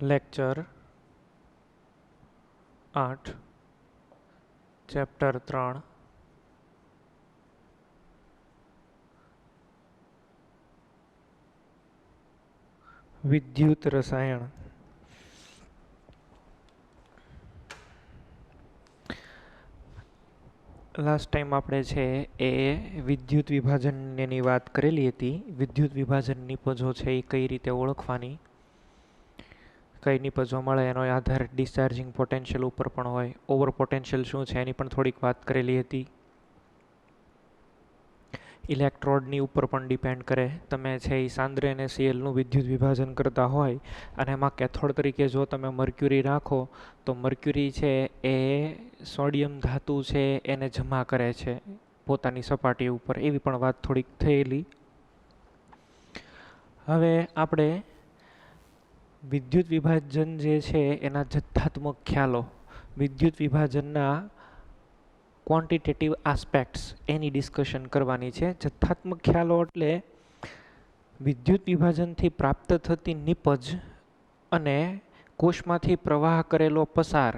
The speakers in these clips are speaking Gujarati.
લેક્ચર 8 ચેપ્ટર 3 વિદ્યુત રસાયણ. લાસ્ટ ટાઈમ આપણે છે એ વિદ્યુત વિભાજનની વાત કરેલી હતી. વિદ્યુત વિભાજન નિપજો છે એ કઈ રીતે ઓળખવાની, કઈ નિપજો મળે એનો આધાર ડિસ્ચાર્જિંગ પોટેન્શિયલ ઉપર પણ હોય. ઓવર પોટેન્શિયલ શું છે એની પણ થોડીક વાત કરેલી હતી. ઇલેક્ટ્રોડની ઉપર પણ ડિપેન્ડ કરે. તમે છે એ સાંદ્ર NaClનું વિદ્યુત વિભાજન કરતા હોય અને એમાં કેથોડ તરીકે જો તમે મર્ક્યુરી રાખો તો મર્ક્યુરી છે એ સોડિયમ ધાતુ છે એને જમા કરે છે પોતાની સપાટી ઉપર. એવી પણ વાત થોડીક થયેલી. હવે આપણે વિદ્યુત વિભાજન જે છે એના જથ્થાત્મક ખ્યાલો, વિદ્યુત વિભાજનના ક્વોન્ટિટેટિવ આસ્પેક્ટ્સ એની ડિસ્કશન કરવાની છે. જથ્થાત્મક ખ્યાલો એટલે વિદ્યુત વિભાજનથી પ્રાપ્ત થતી નિપજ અને કોષમાંથી પ્રવાહ કરેલો પસાર,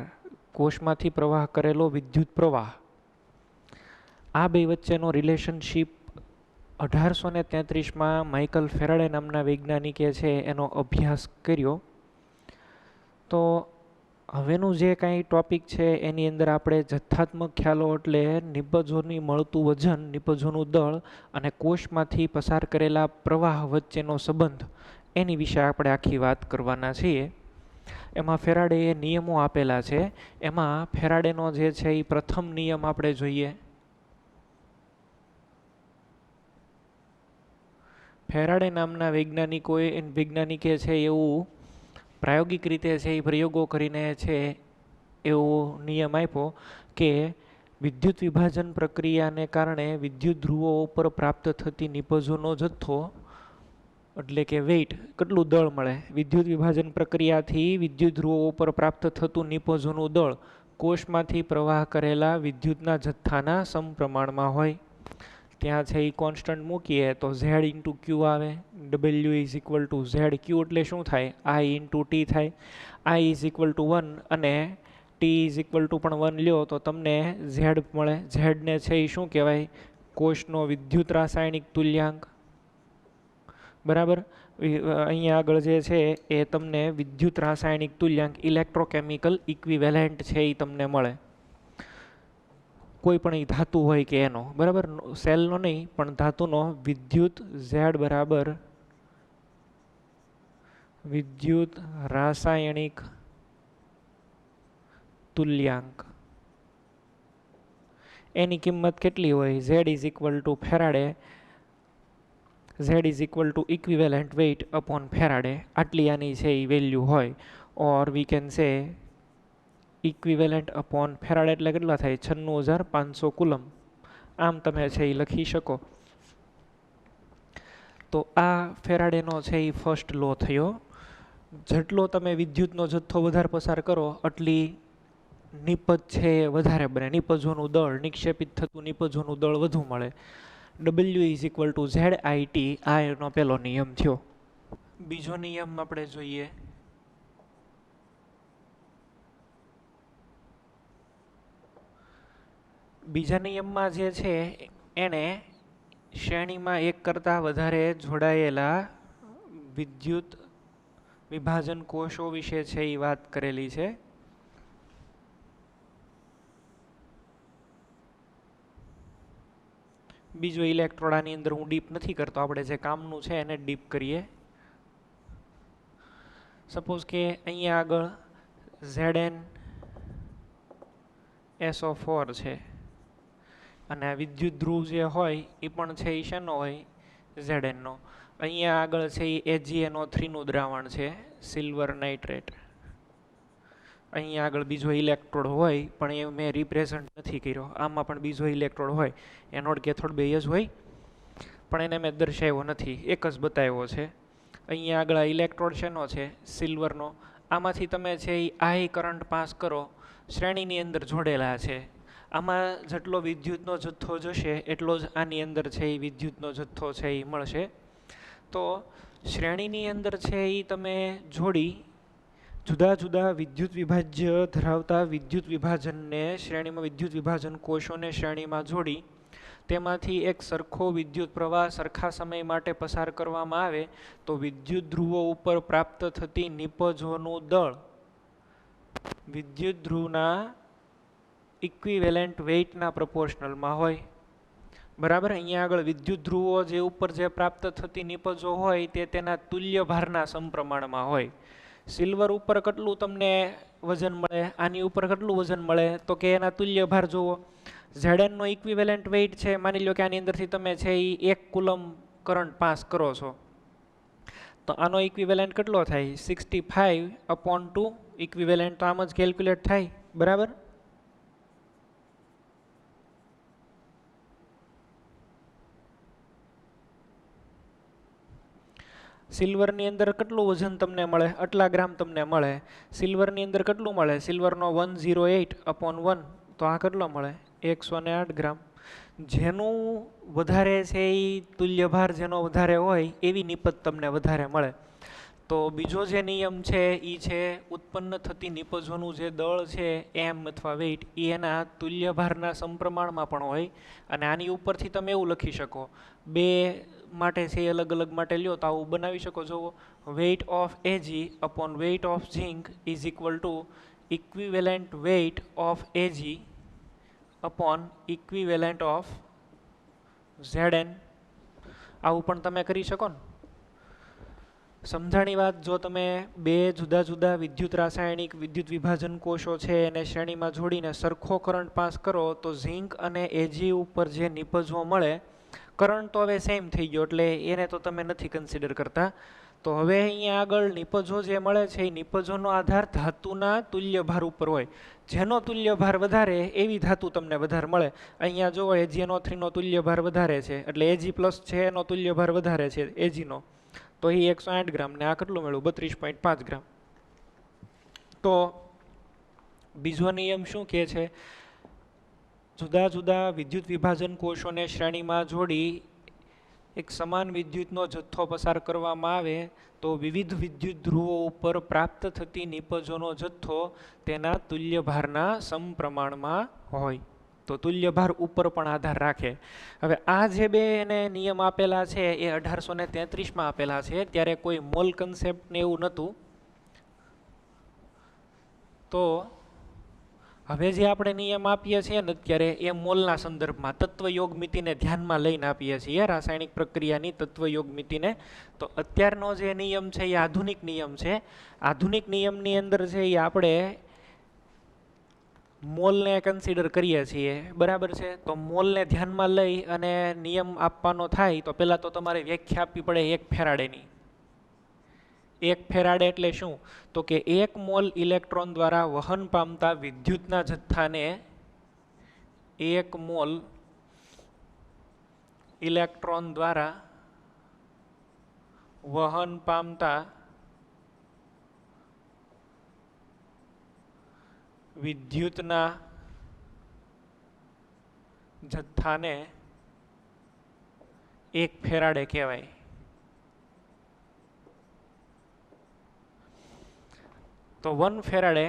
કોષમાંથી પ્રવાહ કરેલો વિદ્યુત પ્રવાહ, આ બે વચ્ચેનો રિલેશનશીપ 1833માં માઇકલ ફેરાડે નામના વૈજ્ઞાનિકે છે એનો અભ્યાસ કર્યો. તો હવેનું જે કાંઈ ટોપિક છે એની અંદર આપણે જથ્થાત્મક ખ્યાલો એટલે નિપજોની મળતું વજન, નિપજોનું દળ અને કોષમાંથી પસાર કરેલા પ્રવાહ વચ્ચેનો સંબંધ એની વિશે આપણે આખી વાત કરવાના છીએ. એમાં ફેરાડેએ નિયમો આપેલા છે. એમાં ફેરાડેનો જે છે એ પ્રથમ નિયમ આપણે જોઈએ. ફેરાડે નામના વૈજ્ઞાનિકે છે એવું પ્રાયોગિક રીતે છે એ પ્રયોગો કરીને છે એવો નિયમ આપ્યો કે વિદ્યુત વિભાજન પ્રક્રિયાને કારણે વિદ્યુત ધ્રુવો ઉપર પ્રાપ્ત થતી નિપજોનો જથ્થો એટલે કે વેઇટ, કેટલું દળ મળે. વિદ્યુત વિભાજન પ્રક્રિયાથી વિદ્યુત ધ્રુવો ઉપર પ્રાપ્ત થતું નિપજોનું દળ કોષમાંથી પ્રવાહ કરેલા વિદ્યુતના જથ્થાના સમપ્રમાણમાં હોય. ત્યાં છે એ કોન્સ્ટન્ટ મૂકીએ તો Z ઇન્ટુ ક્યુ આવે. W is equal to Z. Q એટલે શું થાય? I ઇન્ટુ ટી થાય. I ઇઝ ઇક્વલ ટુ 1 અને T ઇઝ ઇક્વલ ટુ પણ 1 લ્યો તો તમને Z મળે. ઝેડને છે એ શું કહેવાય? કોષનો વિદ્યુત રાસાયણિક તુલ્યાંક. બરાબર. અહીંયા આગળ જે છે એ તમને વિદ્યુત રાસાયણિક તુલ્યાંક, ઇલેક્ટ્રોકેમિકલ ઇક્વિવેલેન્ટ છે એ તમને મળે. કોઈ પણ એ ધાતુ હોય કે એનો, બરાબર, સેલનો નહીં પણ ધાતુનો વિદ્યુત Z બરાબર વિદ્યુત રાસાયણિક તુલ્યાંક. એની કિંમત કેટલી હોય? Z is equal to Faraday, Z is equal to equivalent weight upon Faraday. આટલી આની છે એ વેલ્યુ હોય. Or we can say equivalent upon Faraday એટલે કેટલા થાય? 96,500 કુલમ. આમ તમે છે એ લખી શકો. તો આ ફેરાડેનો છે એ ફર્સ્ટ લો થયો. જેટલો તમે વિદ્યુતનો જથ્થો વધારે પસાર કરો એટલી નિપજ છે એ વધારે બને. નિપજોનું દળ, નિક્ષેપિત થતું નિપજોનું દળ વધુ મળે. W is equal to ZIT. આ એનો પહેલો નિયમ થયો. બીજો નિયમ આપણે જોઈએ. બીજા નિયમમાં જે છે એણે શ્રેણીમાં એક કરતાં વધારે જોડાયેલા વિદ્યુત વિભાજન કોષો વિશે છે એ વાત કરેલી છે. બીજો ઇલેક્ટ્રોડ આની અંદર હું ડીપ નથી કરતો, આપણે જે કામનું છે એને ડીપ કરીએ. સપોઝ કે અહીંયા આગળ ZnSO4 છે અને વિદ્યુત ધ્રુવ જે હોય એ પણ છે એ શેનો હોય? Zn નો. અહીંયા આગળ છે એ AgNO3નું દ્રાવણ છે, સિલ્વર નાઇટ્રેટ. અહીંયા આગળ બીજો ઇલેક્ટ્રોડ હોય પણ એ મેં રિપ્રેઝન્ટ નથી કર્યો. આમાં પણ બીજો ઇલેક્ટ્રોડ હોય, એનોડ કેથોડ બે જ હોય પણ એને મેં દર્શાવ્યો નથી, એક જ બતાવ્યો છે. અહીંયા આગળ આ ઇલેક્ટ્રોડ શેનો છે? સિલ્વરનો. આમાંથી તમે છે એ I કરંટ પાસ કરો, શ્રેણીની અંદર જોડેલા છે. આમાં જેટલો વિદ્યુતનો જથ્થો જશે એટલો જ આની અંદર છે એ વિદ્યુતનો જથ્થો છે એ મળશે. તો શ્રેણીની અંદર છે એ તમે જોડી જુદા જુદા વિદ્યુત વિભાજ્ય ધરાવતા વિદ્યુત વિભાજનને શ્રેણીમાં વિદ્યુત વિભાજન કોષોને શ્રેણીમાં જોડી તેમાંથી એક સરખો વિદ્યુત પ્રવાહ સરખા સમય માટે પસાર કરવામાં આવે તો વિદ્યુત ધ્રુવો ઉપર પ્રાપ્ત થતી નિપજોનું દળ વિદ્યુત ધ્રુવના ઇક્વિવેલેન્ટ વેઇટના પ્રપોર્શનલમાં હોય. બરાબર. અહીંયા આગળ વિદ્યુત ધ્રુવો જે ઉપર જે પ્રાપ્ત થતી નિપજો હોય તે તેના તુલ્ય ભારના સમપ્રમાણમાં હોય. સિલ્વર ઉપર કેટલું તમને વજન મળે, આની ઉપર કેટલું વજન મળે, તો કે એના તુલ્ય ભાર જુઓ. ઝેડએન નો ઇક્વિવેલેન્ટ વેઇટ છે, માની લો કે આની અંદરથી તમે છે એ 1 કુલમ કરંટ પાસ કરો છો, તો આનો ઇક્વિવેલેન્ટ કેટલો થાય? 65/2. ઇક્વિવેલેન્ટ તો આમ જ કેલ્ક્યુલેટ થાય. બરાબર. સિલ્વરની અંદર કેટલું વજન તમને મળે? આટલા ગ્રામ તમને મળે. સિલ્વરની અંદર કેટલું મળે? સિલ્વરનો 108/1, તો આ કેટલો મળે? 108 ગ્રામ. જેનું વધારે છે એ તુલ્ય ભાર જેનો વધારે હોય એવી નિપજ તમને વધારે મળે. તો બીજો જે નિયમ છે એ છે ઉત્પન્ન થતી નિપજોનું જે દળ છે એમ અથવા વેઇટ એ એના તુલ્ય ભારના સમપ્રમાણમાં પણ હોય. અને આની ઉપરથી તમે એવું લખી શકો, બે માટે છે અલગ અલગ માટે લ્યો તો આવું બનાવી શકો. જુઓ, weight of AG upon weight of zinc is equal to equivalent weight of AG upon equivalent of ZN. આવું પણ તમે કરી શકો ને. સમજાણી વાત, જો તમે બે જુદા જુદા વિદ્યુત રાસાયણિક વિદ્યુત વિભાજન કોષો છે એને શ્રેણીમાં જોડીને સરખો કરંટ પાસ કરો તો ઝિંક અને એજી ઉપર જે નિપજો મળે, કરંટ તો હવે સેમ થઈ ગયો એટલે એને તો તમે નથી કન્સિડર કરતા. તો હવે અહીંયા આગળ નિપજો જે મળે છે એ નિપજોનો આધાર ધાતુના તુલ્ય ભાર ઉપર હોય. જેનો તુલ્ય ભાર વધારે એવી ધાતુ તમને વધારે મળે. અહીંયા જુઓ, AgNO3 તુલ્ય ભાર વધારે છે એટલે Ag+ છે એનો તુલ્ય ભાર વધારે છે Agનો, તો એ 108 ગ્રામ ને આ કેટલું મળ્યું? 32.5 ગ્રામ. તો બીજો નિયમ શું કહે છે? જુદા જુદા વિદ્યુત વિભાજન કોષોને શ્રેણીમાં જોડી એક સમાન વિદ્યુતનો જથ્થો પસાર કરવામાં આવે તો વિવિધ વિદ્યુત ધ્રુવો ઉપર પ્રાપ્ત થતી નિપજોનો જથ્થો તેના તુલ્ય ભારના સમપ્રમાણમાં હોય. તો તુલ્ય ભાર ઉપર પણ આધાર રાખે. હવે આ જે બે એને નિયમ આપેલા છે એ 1833માં આપેલા છે, ત્યારે કોઈ મોલ કન્સેપ્ટ ને એવું નહોતું. તો હવે જે આપણે નિયમ આપીએ છીએ ને અત્યારે એ મોલના સંદર્ભમાં તત્વયોગ મિતિને ધ્યાનમાં લઈને આપીએ છીએ, રાસાયણિક પ્રક્રિયાની તત્વયોગ મિતિને. તો અત્યારનો જે નિયમ છે એ આધુનિક નિયમ છે. આધુનિક નિયમની અંદર છે એ આપણે મોલને કન્સિડર કરીએ છીએ. બરાબર છે. તો મોલને ધ્યાનમાં લઈ અને નિયમ આપવાનો થાય તો પહેલાં તો તમારે વ્યાખ્યા આપવી પડે 1 ફેરાડેની. 1 ફેરાડે એટલે શું? તો કે 1 મોલ ઇલેક્ટ્રોન દ્વારા વહન પામતા વિદ્યુતના જથ્થાને 1 મોલ ઇલેક્ટ્રોન દ્વારા વહન પામતા વિદ્યુતના જથ્થાને 1 ફેરાડે કહેવાય. તો 1 Faraday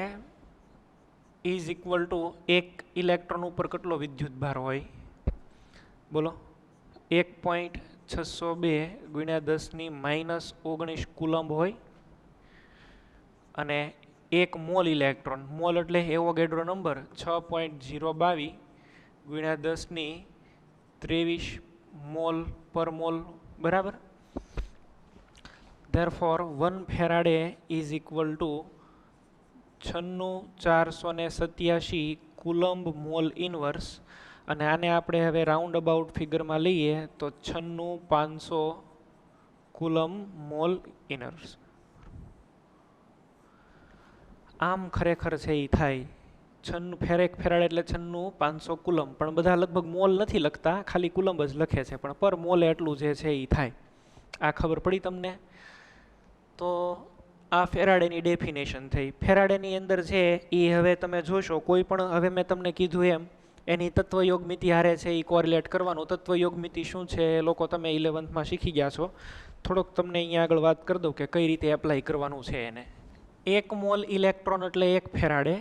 is equal to 1 electron ઉપર કેટલો વિદ્યુત ભાર હોય? બોલો. 1.602 × 10⁻⁹ કુલમ્બ હોય. અને 1 મોલ ઇલેક્ટ્રોન, મોલ એટલે એવોગેડ્રો નંબર, 6.022 × 10⁻23 મોલ પર મોલ. બરાબર. Therefore 1 Faraday is equal to 96487 coulomb mole inverse. અને આને આપણે હવે રાઉન્ડ અબાઉટ ફિગરમાં લઈએ તો 96500 કુલમ્બ મોલ ઇનવર્સ. આમ ખરેખર છે એ થાય 1 ફેરાડ એટલે 96500 કુલમ્બ, પણ બધા લગભગ મોલ નથી લખતા, ખાલી કુલમ્બ જ લખે છે, પણ પર મોલે એટલું જે છે એ થાય. આ ખબર પડી તમને? તો આ ફેરાડેની ડેફિનેશન થઈ. ફેરાડેની અંદર છે એ હવે તમે જોશો કોઈ પણ, હવે મેં તમને કીધું એમ એની તત્વયોગ મિતિ હારે છે એ કોરિલેટ કરવાનું. તત્વયોગ મિતિ શું છે એ લોકો તમે 11th શીખી ગયા છો. થોડોક તમને અહીંયા આગળ વાત કરી દઉં કે કઈ રીતે એપ્લાય કરવાનું છે એને. 1 મોલ ઇલેક્ટ્રોન એટલે 1 ફેરાડે,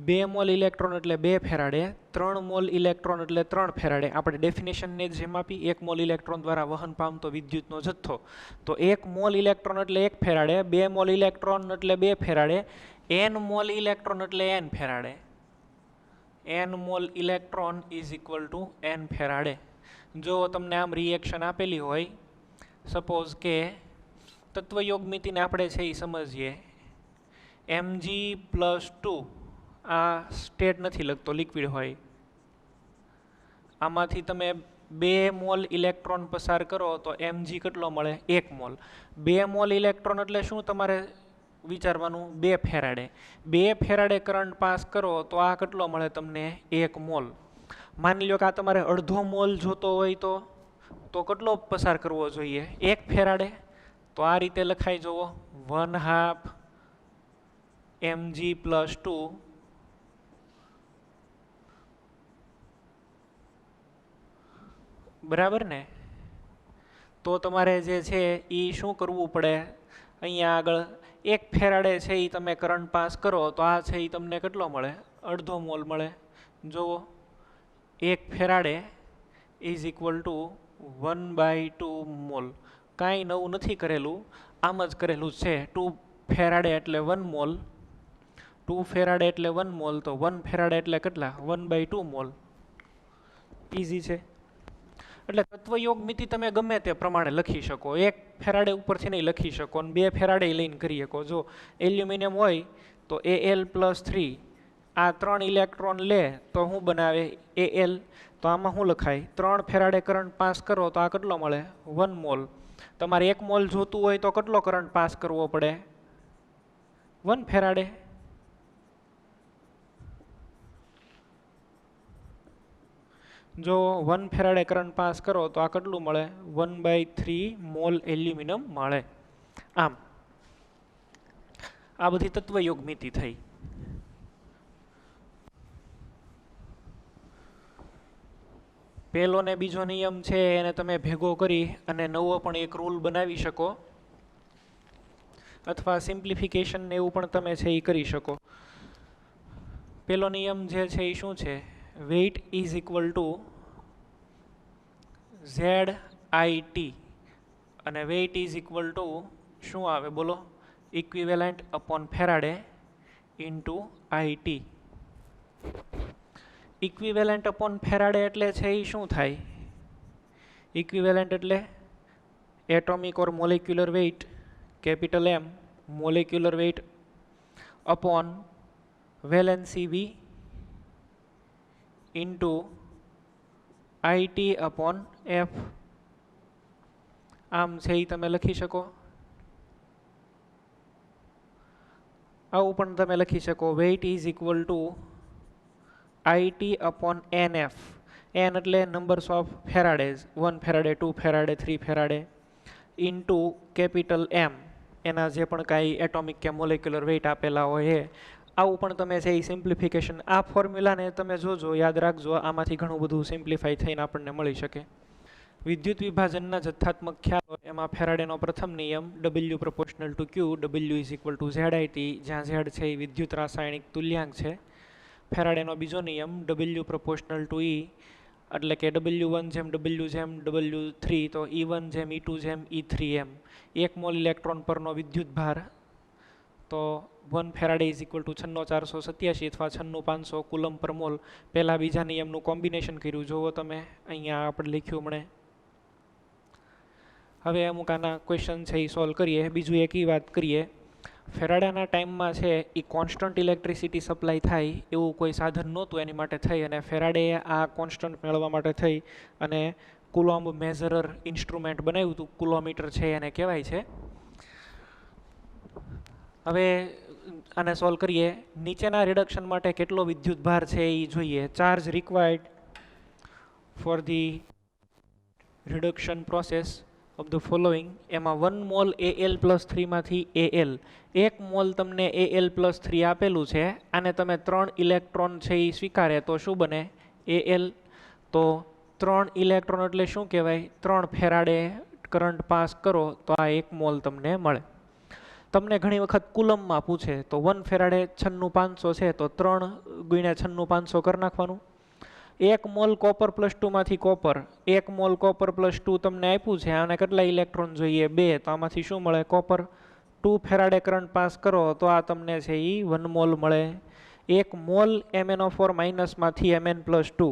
2 મોલ ઇલેક્ટ્રોન એટલે 2 ફેરાડે, 3 મોલ ઇલેક્ટ્રોન એટલે 3 ફેરાડે. આપણે ડેફિનેશનને જેમ આપી 1 મોલ ઇલેક્ટ્રોન દ્વારા વહન પામતો વિદ્યુતનો જથ્થો, તો 1 મોલ ઇલેક્ટ્રોન એટલે 1 ફેરાડે, 2 મોલ ઇલેક્ટ્રોન એટલે 2 ફેરાડે, n મોલ ઇલેક્ટ્રોન એટલે n Faraday. n mole electron is equal to n Faraday. જો તમને આમ રિએક્શન આપેલી હોય, સપોઝ કે તત્વયોગમિતિને આપણે છે એ સમજીએ, Mg+2, આ સ્ટેટ નથી લખતો, લિક્વિડ હોય, આમાંથી તમે 2 મોલ ઇલેક્ટ્રોન પસાર કરો તો Mg કેટલો મળે? 1 મોલ. 2 મોલ ઇલેક્ટ્રોન એટલે શું તમારે વિચારવાનું? 2 ફેરાડે. 2 ફેરાડે કરંટ પાસ કરો તો આ કેટલો મળે તમને? 1 મોલ. માની લો કે આ તમારે અડધો મોલ જોતો હોય તો કેટલો પસાર કરવો જોઈએ? 1 ફેરાડે. તો આ રીતે લખાઈ જુઓ, 1/2 Mg+2 બરાબર ને? તો તમારે જે છે એ શું કરવું પડે? અહીંયા આગળ 1 ફેરાડે છે એ તમે કરંટ પાસ કરો તો આ છે એ તમને કેટલો મળે? અડધો મોલ મળે. જુઓ, 1 Faraday is equal to 1/2 mole. કાંઈ નવું નથી કરેલું, આમ જ કરેલું છે. 2 ફેરાડે એટલે 1 મોલ, 2 ફેરાડે એટલે 1 મોલ, તો 1 ફેરાડે એટલે કેટલા? 1/2 મોલ. ઇઝી છે. એટલે તત્વયોગ મિતિ તમે ગમે તે પ્રમાણે લખી શકો. 1 ફેરાડે ઉપરથી નહીં લખી શકો અને 2 ફેરાડે લઈને કરી શકો. જો એલ્યુમિનિયમ હોય તો Al+3, આ 3 ઇલેક્ટ્રોન લે તો શું બનાવે? Al. તો આમાં શું લખાય? 3 ફેરાડે કરંટ પાસ કરો તો આ કેટલો મળે? 1 મોલ. તમારે 1 મોલ જોતું હોય તો કેટલો કરંટ પાસ કરવો પડે? 1 ફેરાડે. જો 1 ફેરાડે કરંટ પાસ કરો તો આ કેટલું મળે? 1/3 મોલ એલ્યુમિનિયમ મળે. આમ આ બધી તત્વયોગ મિતિ થઈ. પહેલો ને બીજો નિયમ છે એને તમે ભેગો કરી અને નવો પણ એક રૂલ બનાવી શકો, અથવા સિમ્પ્લિફિકેશન ને એવું પણ તમે છે એ કરી શકો. પહેલો નિયમ જે છે એ શું છે? Weight is equal to ZIT, અને વેઇટ ઇઝ ઇક્વલ ટુ શું આવે બોલો? Equivalent upon Faraday into IT. Equivalent upon Faraday એટલે છે એ શું થાય? ઇક્વિવેલન્ટ એટલે atomic or molecular weight, capital M, molecular weight upon valency V into IT upon F. આમ છે એ તમે લખી શકો. આવું પણ તમે લખી શકો, weight is equal to IT upon NF. n એટલે numbers of Faradays, 1 Faraday, 2 Faraday, 3 Faraday, into capital M, એના જે પણ કાંઈ એટોમિક કે મોલેક્યુલર વેઇટ આપેલા હોય એ. આવું પણ તમે છે એ સિમ્પ્લિફિકેશન, આ ફોર્મ્યુલાને તમે જોજો, યાદ રાખજો, આમાંથી ઘણું બધું સિમ્પ્લિફાઈ થઈને આપણને મળી શકે. વિદ્યુત વિભાજનના જથ્થાત્મક ખ્યાલો, એમાં ફેરાડેનો પ્રથમ નિયમ W proportional two Q, W is equal to ZIT, જ્યાં Z છે એ વિદ્યુત રાસાયણિક તુલ્યાંક છે. ફેરાડેનો બીજો નિયમ W પ્રોપોર્શનલ ટુ E, એટલે કે W1 જેમ W જેમ W3, તો E1 જેમ E2 જેમ E3 એમ. 1 મોલ ઇલેક્ટ્રોન પરનો વિદ્યુત ભાર, તો 1 ફેરાડે ઇઝ ઇક્વલ ટુ 96487 અથવા 96500 કુલમ પર મોલ. પહેલા બીજા નિયમનું કોમ્બિનેશન કર્યું, જોવો તમે અહીંયા આપણે લખ્યું મળે. હવે અમુક આના ક્વેશ્ચન છે એ સોલ્વ કરીએ. બીજું એક વાત કરીએ, ફેરાડેના ટાઈમમાં છે એ કોન્સ્ટન્ટ ઇલેક્ટ્રિસિટી સપ્લાય થાય એવું કોઈ સાધન નહોતું, એની માટે થઈ અને ફેરાડેએ આ કોન્સ્ટન્ટ મેળવવા માટે થઈ અને કુલોમ્બ મેઝરર ઇન્સ્ટ્રુમેન્ટ બનાવ્યું હતું. કુલોમીટર છે એને કહેવાય છે. હવે આને સોલ્વ કરીએ. નીચેના રિડક્શન માટે કેટલો વિદ્યુત ભાર છે એ જોઈએ. Charge required for the reduction process of the following, એમાં 1 મોલ Al+3 માંથી Al, 1 મોલ તમને Al+3 આપેલું છે, આને તમે 3 ઇલેક્ટ્રોન છે એ સ્વીકારે તો શું બને? Al. તો 3 ઇલેક્ટ્રોન એટલે શું કહેવાય? 3 ફેરાડે કરંટ પાસ કરો તો આ 1 મોલ તમને મળે. તમને ઘણી વખત કુલમમાં પૂછે તો 1 ફેરાડે 96,500 છે તો 3 ગુણ્યા 96,500 કરી નાખવાનું. 1 મોલ કોપર +2 માંથી કોપર, 1 મોલ કોપર +2 તમને આપ્યું છે, આને કેટલા ઇલેક્ટ્રોન જોઈએ? 2, તો આમાંથી શું મળે? કોપર. 2 ફેરાડે કરંટ પાસ કરો તો આ તમને છે એ 1 મોલ મળે. 1 મોલ MnO4 માઇનસમાંથી Mn+2,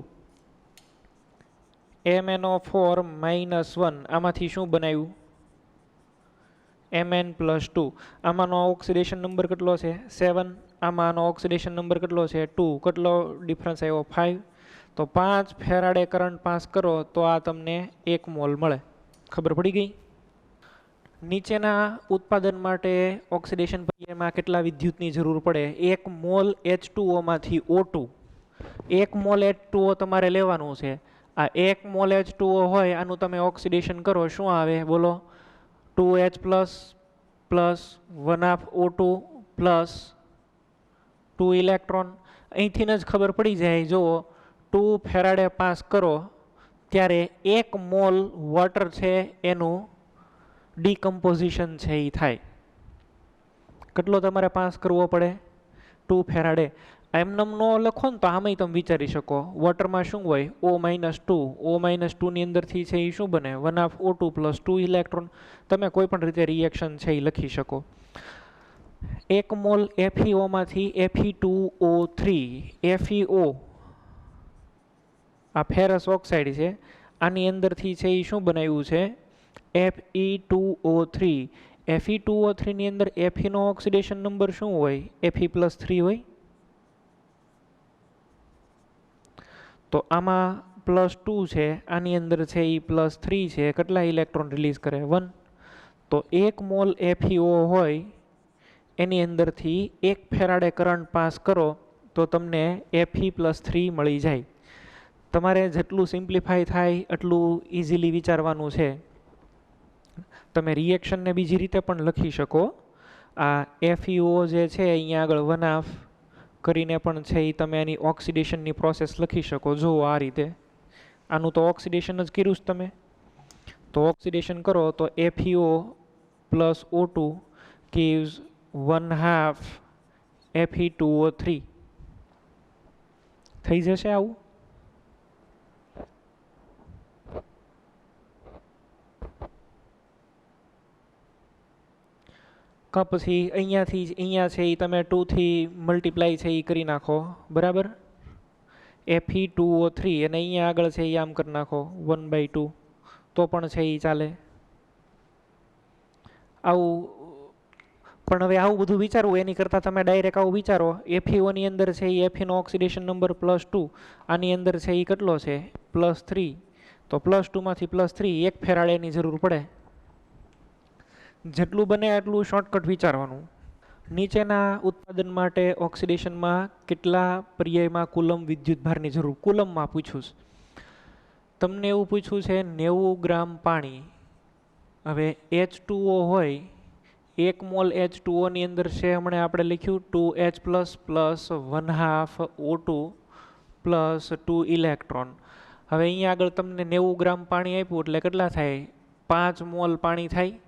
MnO4 -1, આમાંથી શું બનાવ્યું? Mn+2. આમાંનો ઓક્સિડેશન નંબર કેટલો છે? 7. આમાંનો ઓક્સિડેશન નંબર કેટલો છે? 2. કેટલો ડિફરન્સ આવ્યો? 5. તો 5 ફેરાડે કરંટ પાસ કરો તો આ તમને 1 મોલ મળે. ખબર પડી ગઈ? નીચેના ઉત્પાદન માટે ઓક્સિડેશન પ્રક્રિયામાં કેટલા વિદ્યુતની જરૂર પડે? 1 મોલ H2O માંથી O2. 1 મોલ H2O તમારે લેવાનું છે. આ 1 મોલ H2O હોય આનું તમે ઓક્સિડેશન કરો, શું આવે બોલો? 2H plus 1/2 O2 plus 2 electron. અહીંથી જ ખબર પડી જાય. જુઓ, 2 ફેરાડે પાસ કરો ત્યારે 1 મોલ વોટર છે એનું ડીકમ્પોઝિશન છે એ થાય. કેટલો તમારે પાસ કરવો પડે? 2 ફેરાડે. એમનેમ નો લખો ને તો આમાંય તમે વિચારી શકો. વોટરમાં શું હોય? O-2. O-2 ની અંદરથી છે એ શું બને? 1/2 O2 પ્લસ 2 ઇલેક્ટ્રોન. તમે કોઈ પણ રીતે રિએક્શન છે એ લખી શકો. 1 મોલ FeO માંથી Fe2O3. FeO આ ફેરસ ઓક્સાઇડ છે, આની અંદરથી છે એ શું બનાવ્યું છે? Fe2O3. Fe2O3 ની અંદર Fe નો ઓક્સિડેશન નંબર શું હોય? Fe+3 હોય. તો આમાં +2 છે, આની અંદર છે એ +3 છે. કેટલા ઇલેક્ટ્રોન રિલીઝ કરે? 1. તો 1 મોલ FeO હોય એની અંદરથી 1 ફેરાડે કરંટ પાસ કરો તો તમને Fe+3 મળી જાય. તમારે જેટલું સિમ્પ્લિફાય થાય એટલું ઇઝીલી વિચારવાનું છે. તમે રિએક્શનને બીજી રીતે પણ લખી શકો. આ FeO જે છે અહીંયા આગળ 1/2 કરીને પણ છે એ તમે એની ઓક્સિડેશનની પ્રોસેસ લખી શકો. જુઓ આ રીતે. આનું તો ઓક્સિડેશન જ કર્યું છે તમે. તો ઓક્સિડેશન કરો તો FeO plus O2 gives 1/2 Fe2O3. થઈ જશે આવું? પછી અહીંયાથી અહીંયા છે એ તમે 2 થી મલ્ટીપ્લાય છે એ કરી નાખો, બરાબર? Fe2O3 અને અહીંયા આગળ છે એ આમ કરી નાખો 1/2, તો પણ છે એ ચાલે. આવું પણ હવે આવું બધું વિચારવું એની કરતાં તમે ડાયરેક્ટ આવું વિચારો. FeO ની અંદર છે એ Fe નો ઓક્સિડેશન નંબર +2, આની અંદર છે એ કેટલો છે? +3. તો +2 માંથી +3, 1 ફેરાડેની જરૂર પડે. જેટલું બને એટલું શોર્ટકટ વિચારવાનું. નીચેના ઉત્પાદન માટે ઓક્સિડેશનમાં કેટલા પર્યાયમાં કુલમ વિદ્યુતભારની જરૂર? કુલમમાં પૂછ્યું છે તમને. એવું પૂછ્યું છે 90 ગ્રામ પાણી. હવે H2O હોય, 1 મોલ H2O ની અંદર છે હમણાં આપણે લખ્યું 2H plus 1/2 O2 plus 2 electron. હવે અહીંયા આગળ તમને 90 ગ્રામ પાણી આપ્યું એટલે કેટલા થાય? 5 મોલ પાણી થાય.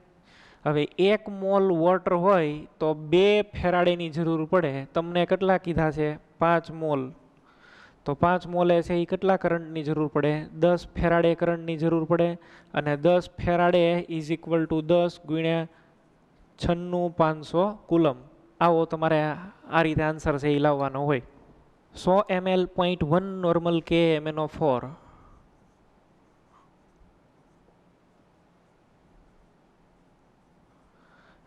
હવે 1 મોલ વોટર હોય તો 2 ફેરાડેની જરૂર પડે. તમને કેટલા કીધા છે? 5 મોલ. તો 5 મોલે છે એ કેટલા કરંટની જરૂર પડે? 10 ફેરાડે કરંટની જરૂર પડે. અને 10 ફેરાડે ઇઝ ઇક્વલ ટુ 10 ગુણ્યા 96,500 કુલમ. આવો તમારે આ રીતે આન્સર છે એ લાવવાનો હોય. 100 ml 0.1 નોર્મલ K MnO4.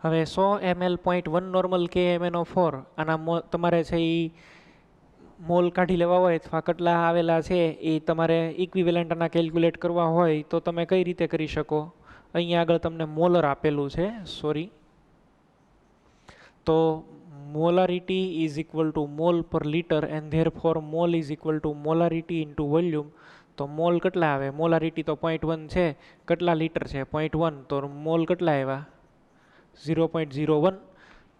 હવે 100 ml 0.1 નોર્મલ K MnO4 આના તમારે છે એ મોલ કાઢી લેવા હોય અથવા કેટલા આવેલા છે એ તમારે ઇક્વિવેલન્ટ આના કેલ્ક્યુલેટ કરવા હોય તો તમે કઈ રીતે કરી શકો? અહીંયા આગળ તમને મોલર આપેલું છે, સોરી. તો molarity is equal to mole per litre and therefore mole is equal to molarity into volume. તો મોલ કેટલા આવે? મોલારિટી તો 0.1 છે, કેટલા લિટર છે? 0.1, તો મોલ કેટલા આવ્યા? 0.01.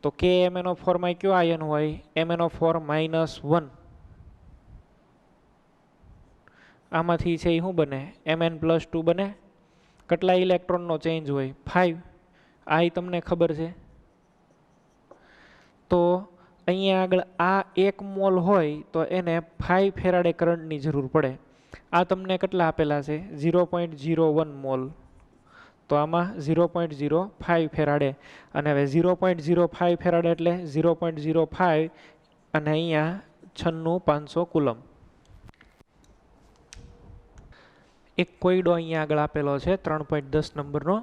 તો K MnO4 માં કયો આયન હોય? MnO4 -1. આમાંથી છે એ શું બને? Mn+2 બને. કેટલા ઇલેક્ટ્રોનનો ચેન્જ હોય? 5. આ તમને ખબર છે. તો અહીંયા આગળ આ 1 મોલ હોય તો એને 5 ફેરાડે કરંટની જરૂર પડે. આ તમને કેટલા આપેલા છે? 0.01 મોલ. તો આમાં 0.05 ફેરાડે, અને હવે 0.05 ફેરાડે એટલે 0.05 અને અહીંયા 96500 કુલમ. એક કોયડો અહીંયા આગળ આપેલો છે 3.10 નંબરનો.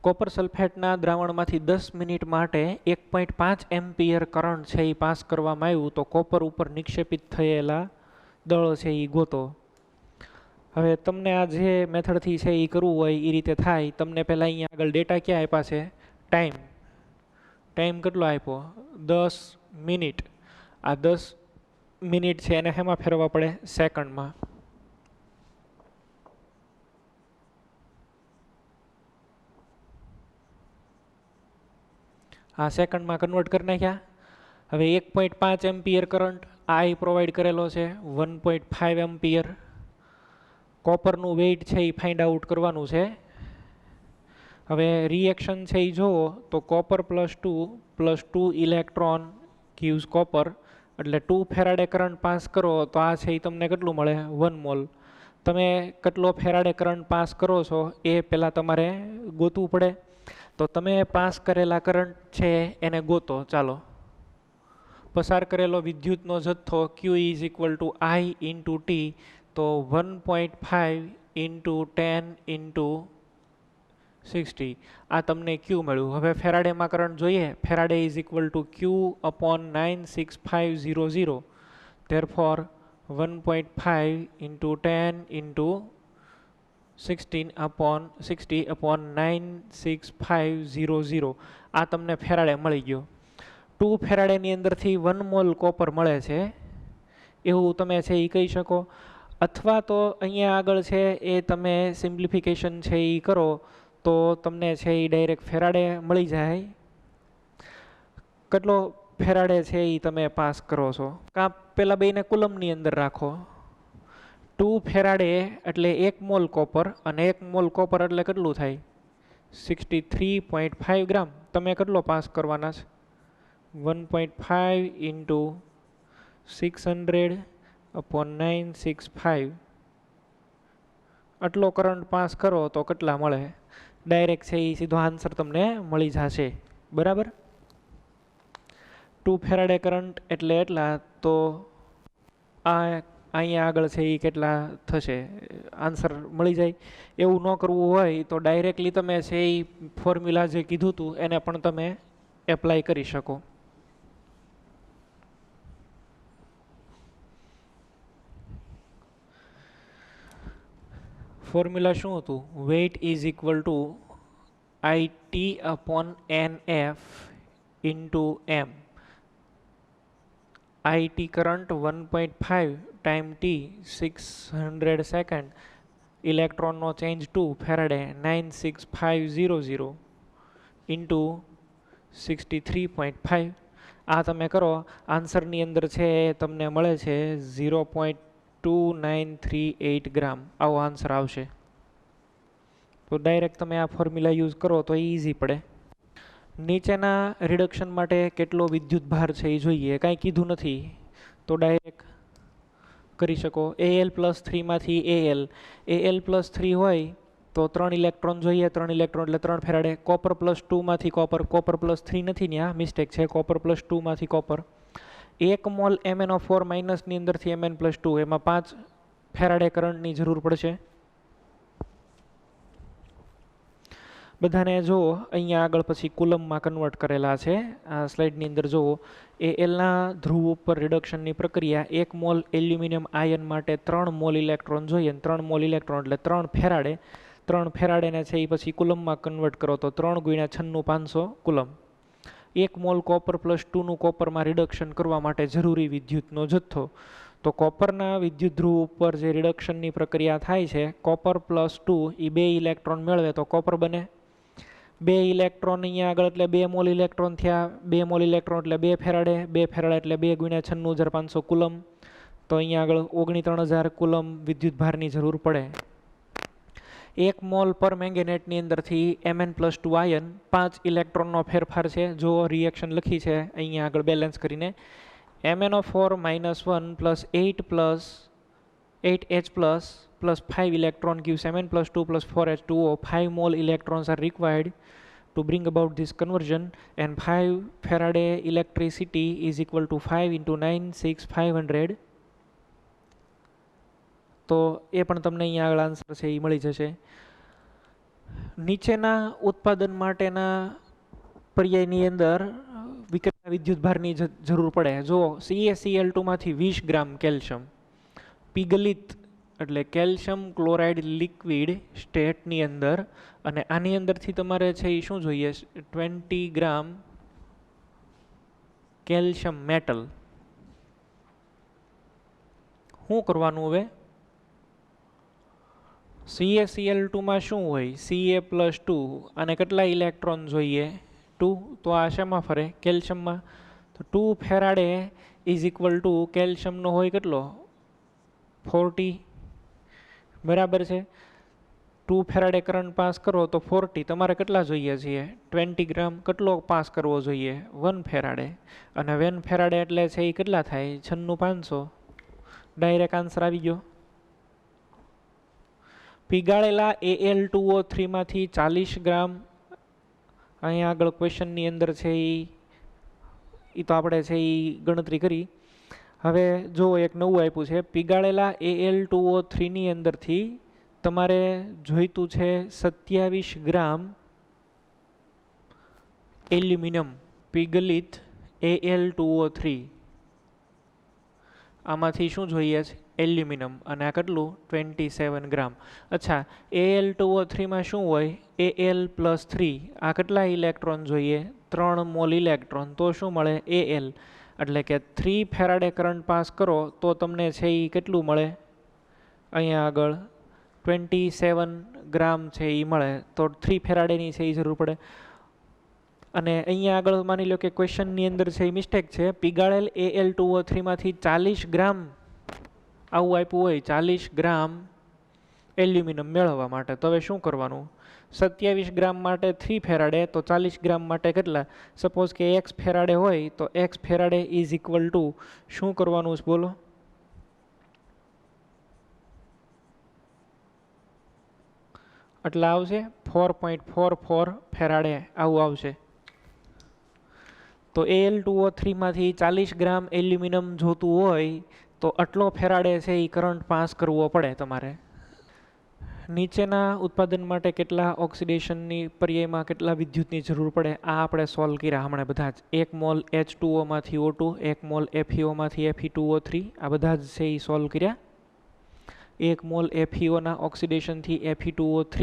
કોપર સલ્ફેટના દ્રાવણમાંથી 10 મિનિટ માટે 1.5 એમ્પિયર કરંટ છે એ પાસ કરવામાં આવ્યું તો કોપર ઉપર નિક્ષેપિત થયેલા દળ છે એ ગોતો. હવે તમને આ જે મેથડથી છે એ કરવું હોય એ રીતે થાય. તમને પહેલાં અહીંયા આગળ ડેટા ક્યાં આપ્યા છે? ટાઈમ કેટલો આપ્યો? 10 મિનિટ. આ 10 મિનિટ છે એને શેમાં ફેરવવા પડે? સેકન્ડમાં. આ સેકન્ડમાં કન્વર્ટ કરી નાખ્યા. હવે 1.5 એમ્પિયર કરંટ આ પ્રોવાઈડ કરેલો છે, 1.5 એમ્પિયર. કોપરનું વેઇટ છે એ ફાઇન્ડ આઉટ કરવાનું છે. હવે રિએક્શન છે એ જુઓ તો કોપર +2 ઇલેક્ટ્રોન gives કોપર, એટલે 2 ફેરાડે કરંટ પાસ કરો તો આ છે એ તમને કેટલું મળે? 1 મોલ. તમે કેટલો ફેરાડે કરંટ પાસ કરો છો એ પહેલાં તમારે ગોતવું પડે. તો તમે પાસ કરેલા કરંટ છે એને ગોતો. ચાલો, પસાર કરેલો વિદ્યુતનો જથ્થો Q is equal two I into T, તો 1.5 ઇન્ટુ 10 ઇન્ટુ 60 આ તમને Q મળ્યું. હવે ફેરાડેમાં કરંટ જોઈએ. Faraday is equal to Q/96500, therefore 1.5 into 10 into 60/96500 આ તમને ફેરાડે મળી ગયો. 2 ફેરાડેની અંદરથી 1 મોલ કોપર મળે છે એવું તમે છે એ કહી શકો. અથવા તો અહીંયા આગળ છે એ તમે સિમ્પ્લિફિકેશન છે એ કરો તો તમને છે એ ડાયરેક્ટ ફેરાડે મળી જાય. કેટલો ફેરાડે છે એ તમે પાસ કરો છો. કાં પેલા બેને કુલમની અંદર રાખો. 2 ફેરાડે એટલે 1 મોલ કોપર, અને 1 મોલ કોપર એટલે કેટલું થાય? 63.5 ગ્રામ. તમે કેટલો પાસ કરવાના છે? 1.5 ઇન્ટુ 600/965. આટલો કરંટ પાસ કરો તો કેટલા મળે? ડાયરેક્ટ છે એ સીધો આન્સર તમને મળી જશે. બરાબર? 2 ફેરાડે કરંટ એટલે એટલા, તો આ અહીંયા આગળ છે એ કેટલા થશે? આન્સર મળી જાય. એવું ન કરવું હોય તો ડાયરેક્ટલી તમે છે એ ફોર્મ્યુલા જે કીધું હતું એને પણ તમે એપ્લાય કરી શકો. ફોર્મ્યુલા શું હતું? Weight is equal to IT/NF into M. IT current 1.5 time T 600 second, ઇલેક્ટ્રોનનો ચેન્જ 2 ફેરાડે 96500 ઇન્ટુ 63.5. આ તમે કરો, આન્સરની અંદર છે તમને મળે છે 0.2938 ગ્રામ. આવો આન્સર આવશે. તો ડાયરેક્ટ તમે આ ફોર્મ્યુલા યુઝ કરો તો ઇઝી પડે. નીચેના રિડક્શન માટે કેટલો વિદ્યુત ભાર છે એ જોઈએ. કાંઈ કીધું નથી તો ડાયરેક્ટ કરી શકો. Al+3 માંથી Al+3 હોય તો 3 ઇલેક્ટ્રોન જોઈએ. 3 ઇલેક્ટ્રોન એટલે 3 ફેરાડે. કોપર+2 માંથી કોપર+3 નથી ને, આ મિસ્ટેક છે. કોપર+2 માંથી કોપર. 1 મોલ MnO4 માઇનસની અંદરથી Mn+2, એમાં 5 ફેરાડે કરંટની જરૂર પડશે. બધાને જુઓ અહીંયા આગળ પછી કુલમમાં કન્વર્ટ કરેલા છે. આ સ્લાઇડની અંદર જુઓ. Alના ધ્રુવ ઉપર રિડક્શનની પ્રક્રિયા. 1 મોલ એલ્યુમિનિયમ આયન માટે 3 મોલ ઇલેક્ટ્રોન જોઈએ. 3 મોલ ઇલેક્ટ્રોન એટલે 3 ફેરાડે. 3 ફેરાડેને છે એ પછી કુલમમાં કન્વર્ટ કરો તો 3 × 96500 કુલમ. 1 મોલ કોપર+2નું કોપરમાં રિડક્શન કરવા માટે જરૂરી વિદ્યુતનો જથ્થો. તો કોપરના વિદ્યુત ધ્રુવ ઉપર જે રિડક્શનની પ્રક્રિયા થાય છે, કોપર+2 એ 2 ઇલેક્ટ્રોન મેળવે તો કોપર બને. 2 ઇલેક્ટ્રોન અહીંયા આગળ એટલે 2 મોલ ઇલેક્ટ્રોન થયા. 2 મોલ ઇલેક્ટ્રોન એટલે 2 ફેરાડે. 2 ફેરાડે એટલે 2 × 96500 કુલમ. તો અહીંયા આગળ 69000 કુલમ વિદ્યુત ભારની જરૂર પડે. 1 મોલ પર મેંગેનેટની અંદરથી Mn+2 આયન 5 ઇલેક્ટ્રોનનો ફેરફાર છે. જો રિએક્શન લખી છે અહીંયા આગળ બેલેન્સ કરીને MnO4 -1 + 8 + 8H plus 5 electron gives Mn+2 plus 4H2O. 5 mole electrons are required to bring about this conversion, and 5 Faraday electricity is equal to 5 × 9 6 500. તો એ પણ તમને અહીંયા આગળ આન્સર છે એ મળી જશે. નીચેના ઉત્પાદન માટેના પર્યાયની અંદર વિકલનના વિદ્યુતભારની જરૂર પડે. જો CaCl2 માંથી 20 ગ્રામ કેલ્શિયમ પીગલિત એટલે કેલ્શિયમ ક્લોરાઇડ લિક્વિડ સ્ટેટની અંદર, અને આની અંદરથી તમારે છે એ શું જોઈએ 20 ગ્રામ કેલ્શિયમ મેટલ. શું કરવાનું હવે? CaCl2 માં શું હોય Ca+2 અને કેટલા ઇલેક્ટ્રોન જોઈએ 2. તો આ શેમાં ફરે કેલ્શિયમમાં. તો 2 ફેરાડે ઇઝ ઇક્વલ ટુ કેલ્શિયમનો હોય કેટલો 40. બરાબર છે. 2 ફેરાડે કરંટ પાસ કરો તો 40. તમારે કેટલા જોઈએ છીએ 20 ગ્રામ. કેટલો પાસ કરવો જોઈએ 1 ફેરાડે, અને 1 ફેરાડે એટલે છે એ કેટલા થાય 96500. ડાયરેક્ટ આન્સર આવી ગયો. પીગાળેલા Al2O3 માંથી 40 ગ્રામ, અહીંયા આગળ ક્વેશ્ચનની અંદર છે એ તો આપણે છે એ ગણતરી કરી. હવે જો એક નવું આપ્યું છે, પીગાળેલા Al2O3 ની અંદરથી તમારે જોઈતું છે 27 ગ્રામ એલ્યુમિનિયમ પીગલિત Al2O3. આમાંથી શું જોઈએ છે એલ્યુમિનિયમ, અને આ કેટલું 27 ગ્રામ. અચ્છા, Al2O3 માં શું હોય Al+3. આ કેટલા ઇલેક્ટ્રોન જોઈએ 3 મોલ ઇલેક્ટ્રોન. તો શું મળે Al, એટલે કે 3 ફેરાડે કરંટ પાસ કરો તો તમને છે એ કેટલું મળે અહીંયા આગળ 27 ગ્રામ છે એ મળે. તો 3 ફેરાડેની છે એ જરૂર પડે. અને અહીંયા આગળ માની લો કે ક્વેશ્ચનની અંદર છે એ મિસ્ટેક છે. પીગાળેલ Al2O3 માંથી 40 ગ્રામ આવું આપ્યું હોય 40 ગ્રામ એલ્યુમિનિયમ મેળવવા માટે. તો હવે શું કરવાનું 27 ગ્રામ માટે 3 ફેરાડે, તો 40 ગ્રામ માટે કેટલા? સપોઝ કે x ફેરાડે હોય તો x Faraday is equal to શું કરવાનું છે બોલો? એટલે આવશે 4.44 ફેરાડે આવું આવશે. તો Al2O3 માંથી 40 ગ્રામ એલ્યુમિનિયમ જોતું હોય તો આટલો ફેરાડે છે એ કરંટ પાસ કરવો પડે તમારે. નીચેના ઉત્પાદન માટે કેટલા ઓક્સિડેશનની પર્યાયમાં કેટલા વિદ્યુતની જરૂર પડે આ આપણે સોલ્વ કર્યા હમણાં બધા જ. 1 મોલ H2O માંથી O2, 1 મોલ FeO માંથી Fe2O3, આ બધા જ છે એ સોલ્વ કર્યા. 1 મોલ FeO ના ઓક્સિડેશનથી Fe2O3,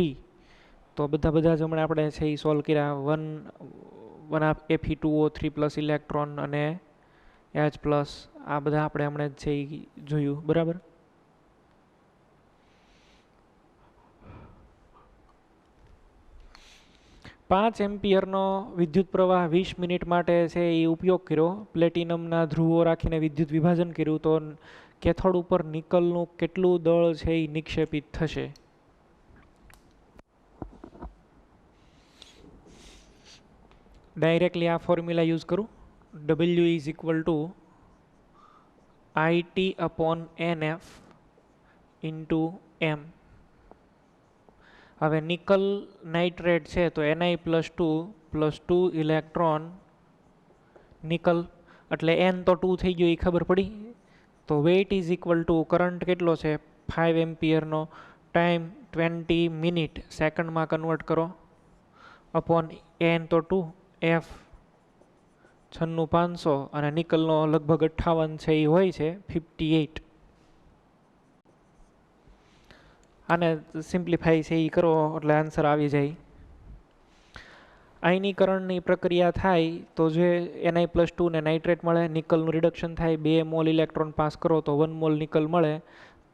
તો બધા જ હમણાં આપણે છે એ સોલ્વ કર્યા. 1 Fe2O3 પ્લસ ઇલેક્ટ્રોન અને H પ્લસ, આ બધા આપણે હમણાં જ છે એ જોયું. બરાબર. પાંચ એમ્પિયરનો વિદ્યુત પ્રવાહ 20 મિનિટ માટે છે એ ઉપયોગ કર્યો. પ્લેટિનમના ધ્રુવો રાખીને વિદ્યુત વિભાજન કર્યું. તો કેથોડ ઉપર નિકલનું કેટલું દળ છે એ નિક્ષેપિત થશે? ડાયરેક્ટલી આ ફોર્મ્યુલા યુઝ કરું. W is equal to IT/NF into M. હવે નિકલ નાઇટ્રેટ છે તો Ni+2 પ્લસ 2 ઇલેક્ટ્રોન નિકલ, એટલે N તો 2 થઈ ગયો એ ખબર પડી. તો weight is equal to current કેટલો છે 5 એમ્પિયરનો, ટાઈમ 20 મિનિટ સેકન્ડમાં કન્વર્ટ કરો, અપોન N તો 2, F 96500, અને નિકલનો લગભગ 58 છે એ હોય છે 58. આને સિમ્પ્લિફાઈ છે એ કરો એટલે આન્સર આવી જાય. આયનીકરણની પ્રક્રિયા થાય તો જે Ni+2 ને નાઇટ્રેટ મળે, નિકલનું રિડક્શન થાય, 2 મોલ ઇલેક્ટ્રોન પાસ કરો તો 1 મોલ નિકલ મળે.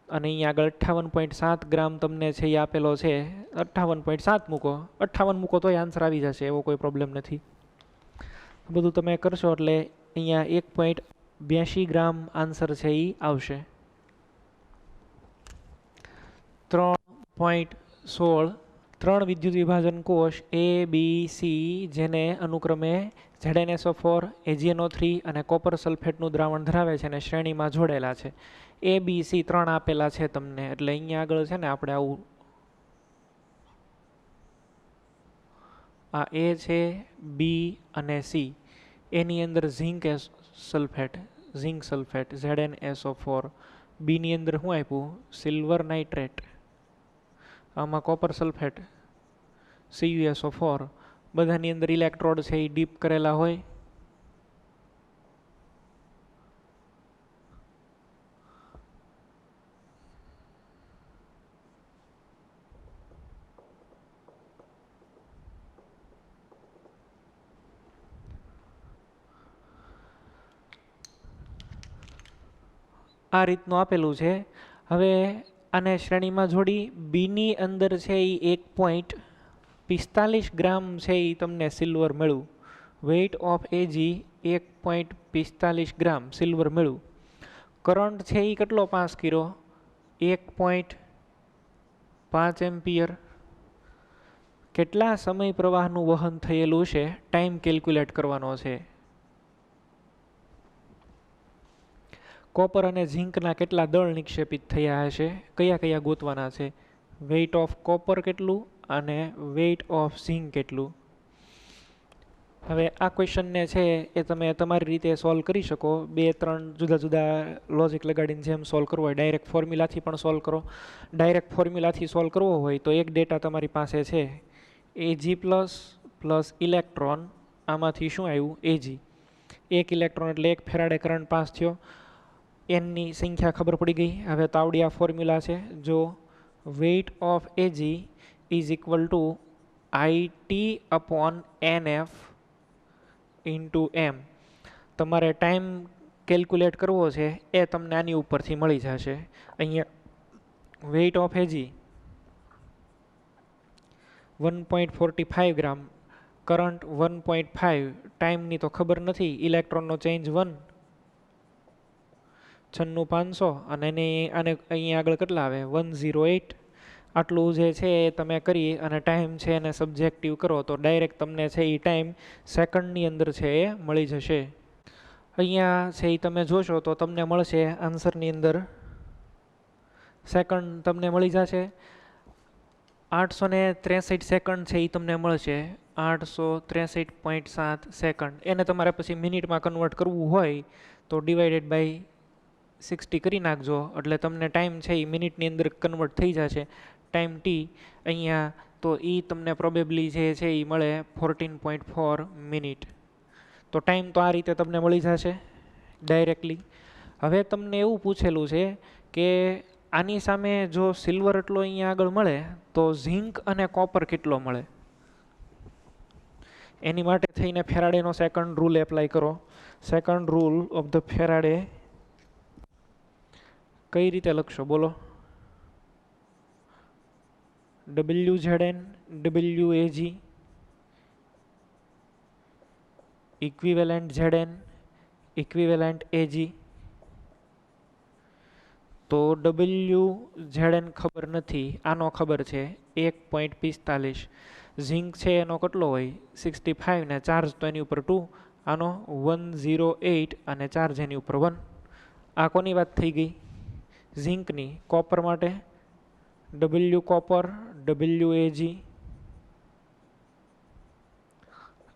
અને અહીંયા આગળ 58.7 ગ્રામ તમને છે એ આપેલો છે. 58.7 મૂકો, 58 મૂકો તોય આન્સર આવી જશે, એવો કોઈ પ્રોબ્લેમ નથી. બધું તમે કરશો એટલે અહીંયા 1.82 ગ્રામ આન્સર છે એ આવશે. 3 16 3 વિદ્યુત વિભાજન કોષ A B C જેને અનુક્રમે ZnSO4 AgNO3 અને કોપર સલ્ફેટનું દ્રાવણ ધરાવે છે અને શ્રેણીમાં જોડેલા છે. A B C 3 આપેલા છે તમને, એટલે અહીંયા આગળ છે ને આપણે આવું આ A છે, B અને C, એની અંદર ઝિંક સલ્ફેટ ZnSO4, B ની અંદર શું આપ્યું સિલ્વર નાઇટ્રેટ, આમાં કોપર સલ્ફેટ CuSO4, બધાની અંદર ઇલેક્ટ્રોડ છે એ ડીપ કરેલા હોય. આ રીતનું આપેલું છે. હવે આને શ્રેણીમાં જોડી બીની અંદર છે એ 1.45 ગ્રામ છે એ તમને સિલ્વર મળ્યું. Weight of Ag 1.45 gram silver મળ્યું. કરંટ છે એ કેટલો પાસ કર્યો 1.5 એમ્પિયર. કેટલા સમય પ્રવાહનું વહન થયેલું છે ટાઈમ કેલ્ક્યુલેટ કરવાનો છે. કોપર અને ઝિંકના કેટલા દળ નિક્ષેપિત થયા હશે, કયા કયા ગોતવાના છે. વેઇટ ઓફ કોપર કેટલું અને વેઇટ ઓફ ઝિંક કેટલું. હવે આ ક્વેશ્ચનને છે એ તમે તમારી રીતે સોલ્વ કરી શકો. 2-3 જુદા જુદા લોજિક લગાડીને જેમ સોલ્વ કરવો હોય, ડાયરેક્ટ ફોર્મ્યુલાથી પણ સોલ્વ કરો. ડાયરેક્ટ ફોર્મ્યુલાથી સોલ્વ કરવો હોય તો એક ડેટા તમારી પાસે છે Ag પ્લસ ઇલેક્ટ્રોન, આમાંથી શું આવ્યું Ag. 1 ઇલેક્ટ્રોન એટલે 1 ફેરાડે કરંટ પાસ થયો. એનની સંખ્યા ખબર પડી ગઈ. હવે તો આવડી આ ફોર્મ્યુલા છે. જો weight of Ag is equal to IT/NF into M. તમારે ટાઈમ કેલ્ક્યુલેટ કરવો છે એ તમને આની ઉપરથી મળી જશે. અહીંયા weight of Ag 1.45 gram, current 1.5, ટાઈમની તો ખબર નથી, ઇલેક્ટ્રોનનો ચેન્જ 1, 96,500 અને આને અહીંયા આગળ કેટલા આવે 108. આટલું જે છે એ તમે કરી અને ટાઈમ છે એને સબ્જેક્ટિવ કરો તો ડાયરેક્ટ તમને છે એ ટાઈમ સેકન્ડની અંદર છે એ મળી જશે. અહીંયા છે એ તમે જોશો તો તમને મળશે આન્સરની અંદર સેકન્ડ તમને મળી જશે 863 સેકન્ડ છે એ તમને મળશે. 863.7 સેકન્ડ. એને તમારે પછી મિનિટમાં કન્વર્ટ કરવું હોય તો ડિવાઇડેડ બાય 60 કરી નાખજો એટલે તમને ટાઈમ છે એ મિનિટની અંદર કન્વર્ટ થઈ જશે. ટાઈમ ટી અહીંયા તો એ તમને પ્રોબેબલી જે છે એ મળે 14.4 મિનિટ. તો ટાઈમ તો આ રીતે તમને મળી જશે ડાયરેક્ટલી. હવે તમને એવું પૂછેલું છે કે આની સામે જો સિલ્વર એટલો અહીંયા આગળ મળે તો ઝિંક અને કોપર કેટલો મળે. એની માટે થઈને ફેરાડેનો સેકન્ડ રૂલ એપ્લાય કરો. Second rule of the Faraday કઈ રીતે લખશો બોલો. WZN WAG equivalent ZN equivalent AG. તો WZN ખબર નથી, આનો ખબર છે 1.45. ઝિંક છે એનો કેટલો હોય 65 ને ચાર્જ તો એની ઉપર 2, આનો 108 અને ચાર્જ એની ઉપર 1. આ કોની વાત થઈ ગઈ ઝિંકની. કોપર માટે W copper WAG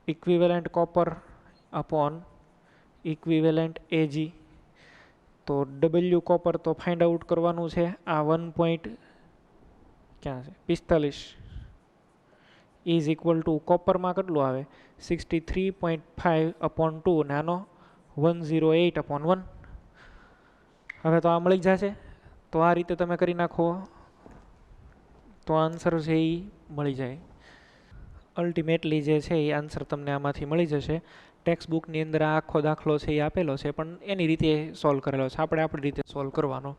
equivalent copper upon equivalent AG. તો W કોપર તો ફાઇન્ડ આઉટ કરવાનું છે. આ 1.45 ઇઝ ઇક્વલ ટુ કોપરમાં કેટલું આવે 63.5 અપોન 2 અને આનો 108 અપોન 1. હવે તો આ મળી જશે. તો આ રીતે તમે કરી નાખો તો આન્સર છે એ મળી જાય. અલ્ટિમેટલી જે છે એ આન્સર તમને આમાંથી મળી જશે. ટેક્સ્ટ બુકની અંદર આ આખો દાખલો છે એ આપેલો છે પણ એની રીતે સોલ્વ કરેલો છે, આપણે આપણી રીતે સોલ્વ કરવાનો.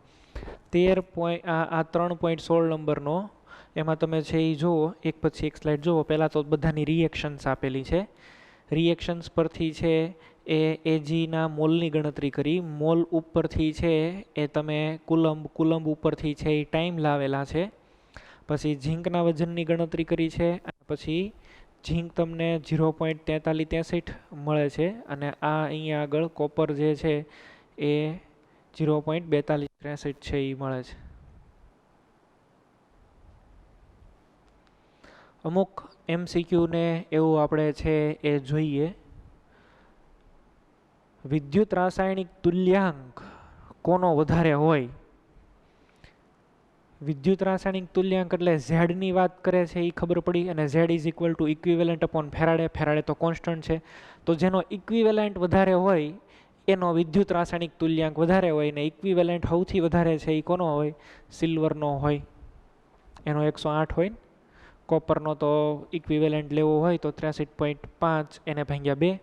3.16 નંબરનો એમાં તમે છે એ જુઓ એક પછી એક સ્લાઇડ જુઓ. પહેલાં તો બધાની રિએક્શન્સ આપેલી છે. રિએક્શન્સ પરથી છે એ એજીના મોલની ગણતરી કરી. મોલ ઉપરથી છે એ તમે કુલંબ ઉપરથી છે એ ટાઈમ લાવેલા છે. પછી ઝીંકના વજનની ગણતરી કરી છે, અને પછી ઝીંક તમને 0.4363 મળે છે, અને આ અહીંયા આગળ કોપર જે છે એ 0.4263 છે એ મળે છે. અમુક MCQને એવું આપણે છે એ જોઈએ. વિદ્યુત રાસાયણિક તુલ્યાંક કોનો વધારે હોય? વિદ્યુત રાસાયણિક તુલ્યાંક એટલે ઝેડની વાત કરે છે એ ખબર પડી, અને Z is equal to equivalent upon Faraday. Faraday તો કોન્સ્ટન્ટ છે, તો જેનો ઇક્વિવેલન્ટ વધારે હોય એનો વિદ્યુત રાસાયણિક તુલ્યાંક વધારે હોય, ને ઇક્વિવેલન્ટ સૌથી વધારે છે એ કોનો હોય? સિલ્વરનો હોય, એનો 108 હોય. કોપરનો તો ઇક્વિવેલન્ટ લેવો હોય તો 63.5 એને ભાગ્યા 2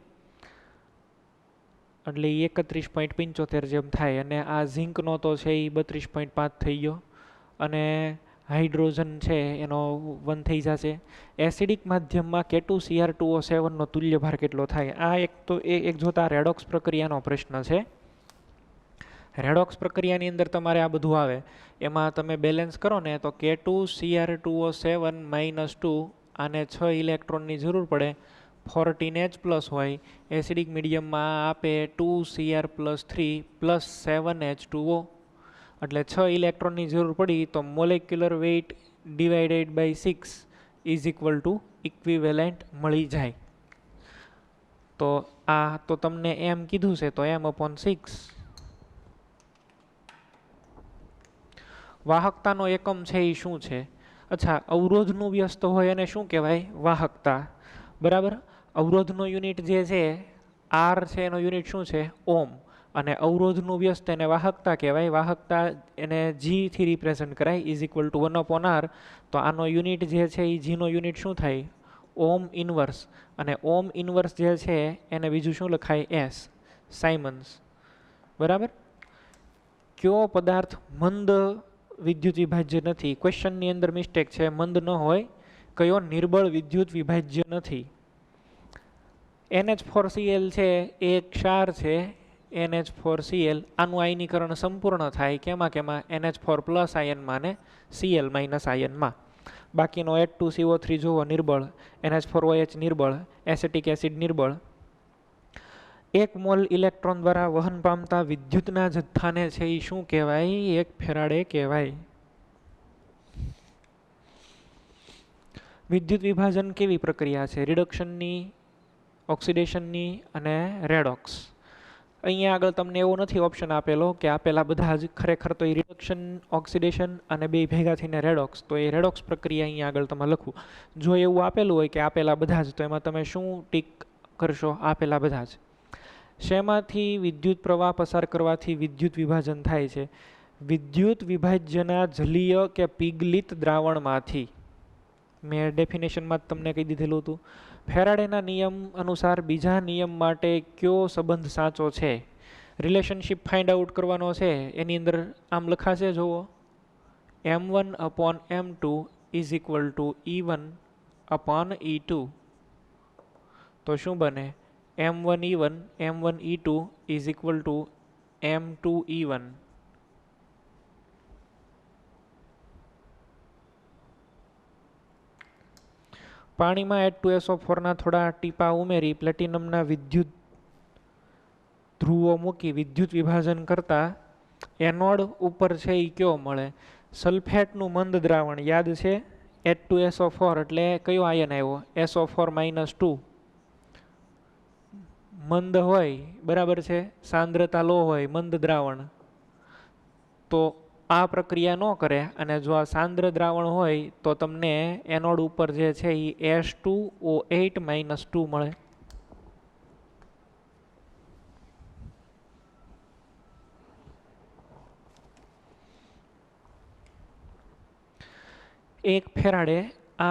એટલે 31.75 જેમ થાય, અને આ ઝીંકનો તો છે એ 32.5 થઈ ગયો, અને હાઇડ્રોજન છે એનો 1 થઈ જશે. એસિડિક માધ્યમમાં K2Cr2O7 નો તુલ્યભાર કેટલો થાય? આ એક તો એક જોતા રેડોક્સ પ્રક્રિયાનો પ્રશ્ન છે. રેડોક્સ પ્રક્રિયાની અંદર તમારે આ બધું આવે, એમાં તમે બેલેન્સ કરો ને તો K2Cr2O7 -2 આને 6 ઇલેક્ટ્રોનની જરૂર પડે, 14H પ્લસ હોય. એસિડિક મીડિયમમાં આપે 2Cr+3 7H2O, એટલે 6 ઇલેક્ટ્રોનની જરૂર પડી, તો molecular weight divided by 6 is equal to equivalent મળી જાય. તો આ તો તમને એમ કીધું છે, તો m/6. વાહકતાનો એકમ છે એ શું છે? અચ્છા, અવરોધનું વ્યસ્ત હોય એને શું કહેવાય? વાહકતા. બરાબર. અવરોધનો યુનિટ જે છે R છે, એનો યુનિટ શું છે? ઓમ. અને અવરોધનું વ્યસ્ત એને વાહકતા કહેવાય. વાહકતા એને G થી રિપ્રેઝન્ટ કરાય, ઇઝ ઇક્વલ ટુ 1/R. તો આનો યુનિટ જે છે એ Gનો યુનિટ શું થાય? ઓમ ઇનવર્સ. અને ઓમ ઇનવર્સ જે છે એને બીજું શું લખાય? S, Symons. બરાબર. કયો પદાર્થ મંદ વિદ્યુત વિભાજ્ય નથી? ક્વેશ્ચનની અંદર મિસ્ટેક છે, મંદ ન હોય. કયો નિર્બળ વિદ્યુત વિભાજ્ય નથી? NH4Cl છે એ એક ક્ષાર છે, NH4Cl. આનું આયનીકરણ સંપૂર્ણ થાય કેમાં કેમાં? NH4+ આયનમાં ને Cl- આયનમાં. બાકીનો H2CO3 જુઓ નિર્બળ, NH4OH નિર્બળ, એસિટિક એસિડ નિર્બળ. 1 મોલ ઇલેક્ટ્રોન દ્વારા વહન પામતા વિદ્યુતના જથ્થાને છે એ શું કહેવાય? 1 ફેરાડે કહેવાય. વિદ્યુત વિભાજન કેવી પ્રક્રિયા છે? રિડક્શનની, ઓક્સિડેશનની અને રેડોક્સ. અહીંયા આગળ તમને એવો નથી ઓપ્શન આપેલો કે આપેલા બધા જ, ખરેખર તો એ રિડક્શન, ઓક્સિડેશન અને બે ભેગા થઈને રેડોક્સ, તો એ રેડોક્સ પ્રક્રિયા અહીંયા આગળ તમે લખવું. જો એવું આપેલું હોય કે આપેલા બધા જ, તો એમાં તમે શું ટીક કરશો? આપેલા બધા જ. શેમાંથી વિદ્યુત પ્રવાહ પસાર કરવાથી વિદ્યુત વિભાજન થાય છે? વિદ્યુત વિભાજ્યના જલીય કે પીગલિત દ્રાવણમાંથી. મેં ડેફિનેશનમાં જ તમને કહી દીધેલું હતું. ફેરાડેના નિયમ અનુસાર બીજા નિયમ માટે કયો સંબંધ સાચો છે? રિલેશનશિપ ફાઇન્ડ આઉટ કરવાનો છે, એની અંદર આમ લખાશે જુઓ, m1/m2 is equal two E1/E2. તો શું બને? m1E1 m1E2 is equal two m2E1. પાણીમાં H2SO4 ના થોડા ટીપા ઉમેરી પ્લેટિનમના વિદ્યુત ધ્રુવો મૂકી વિદ્યુત વિભાજન કરતા એનોડ ઉપર છે એ કયો મળે? સલ્ફેટનું મંદ દ્રાવણ. યાદ છે H2SO4 એટલે કયો આયન આવ્યો? SO4-2. મંદ હોય, બરાબર છે, સાંદ્રતા લો હોય, મંદ દ્રાવણ, તો આ પ્રક્રિયા ન કરે. અને જો આ સાંદ્ર દ્રાવણ હોય તો તમને એનોડ ઉપર જે છે એ H2O8-2 મળે. એક ફેરાડે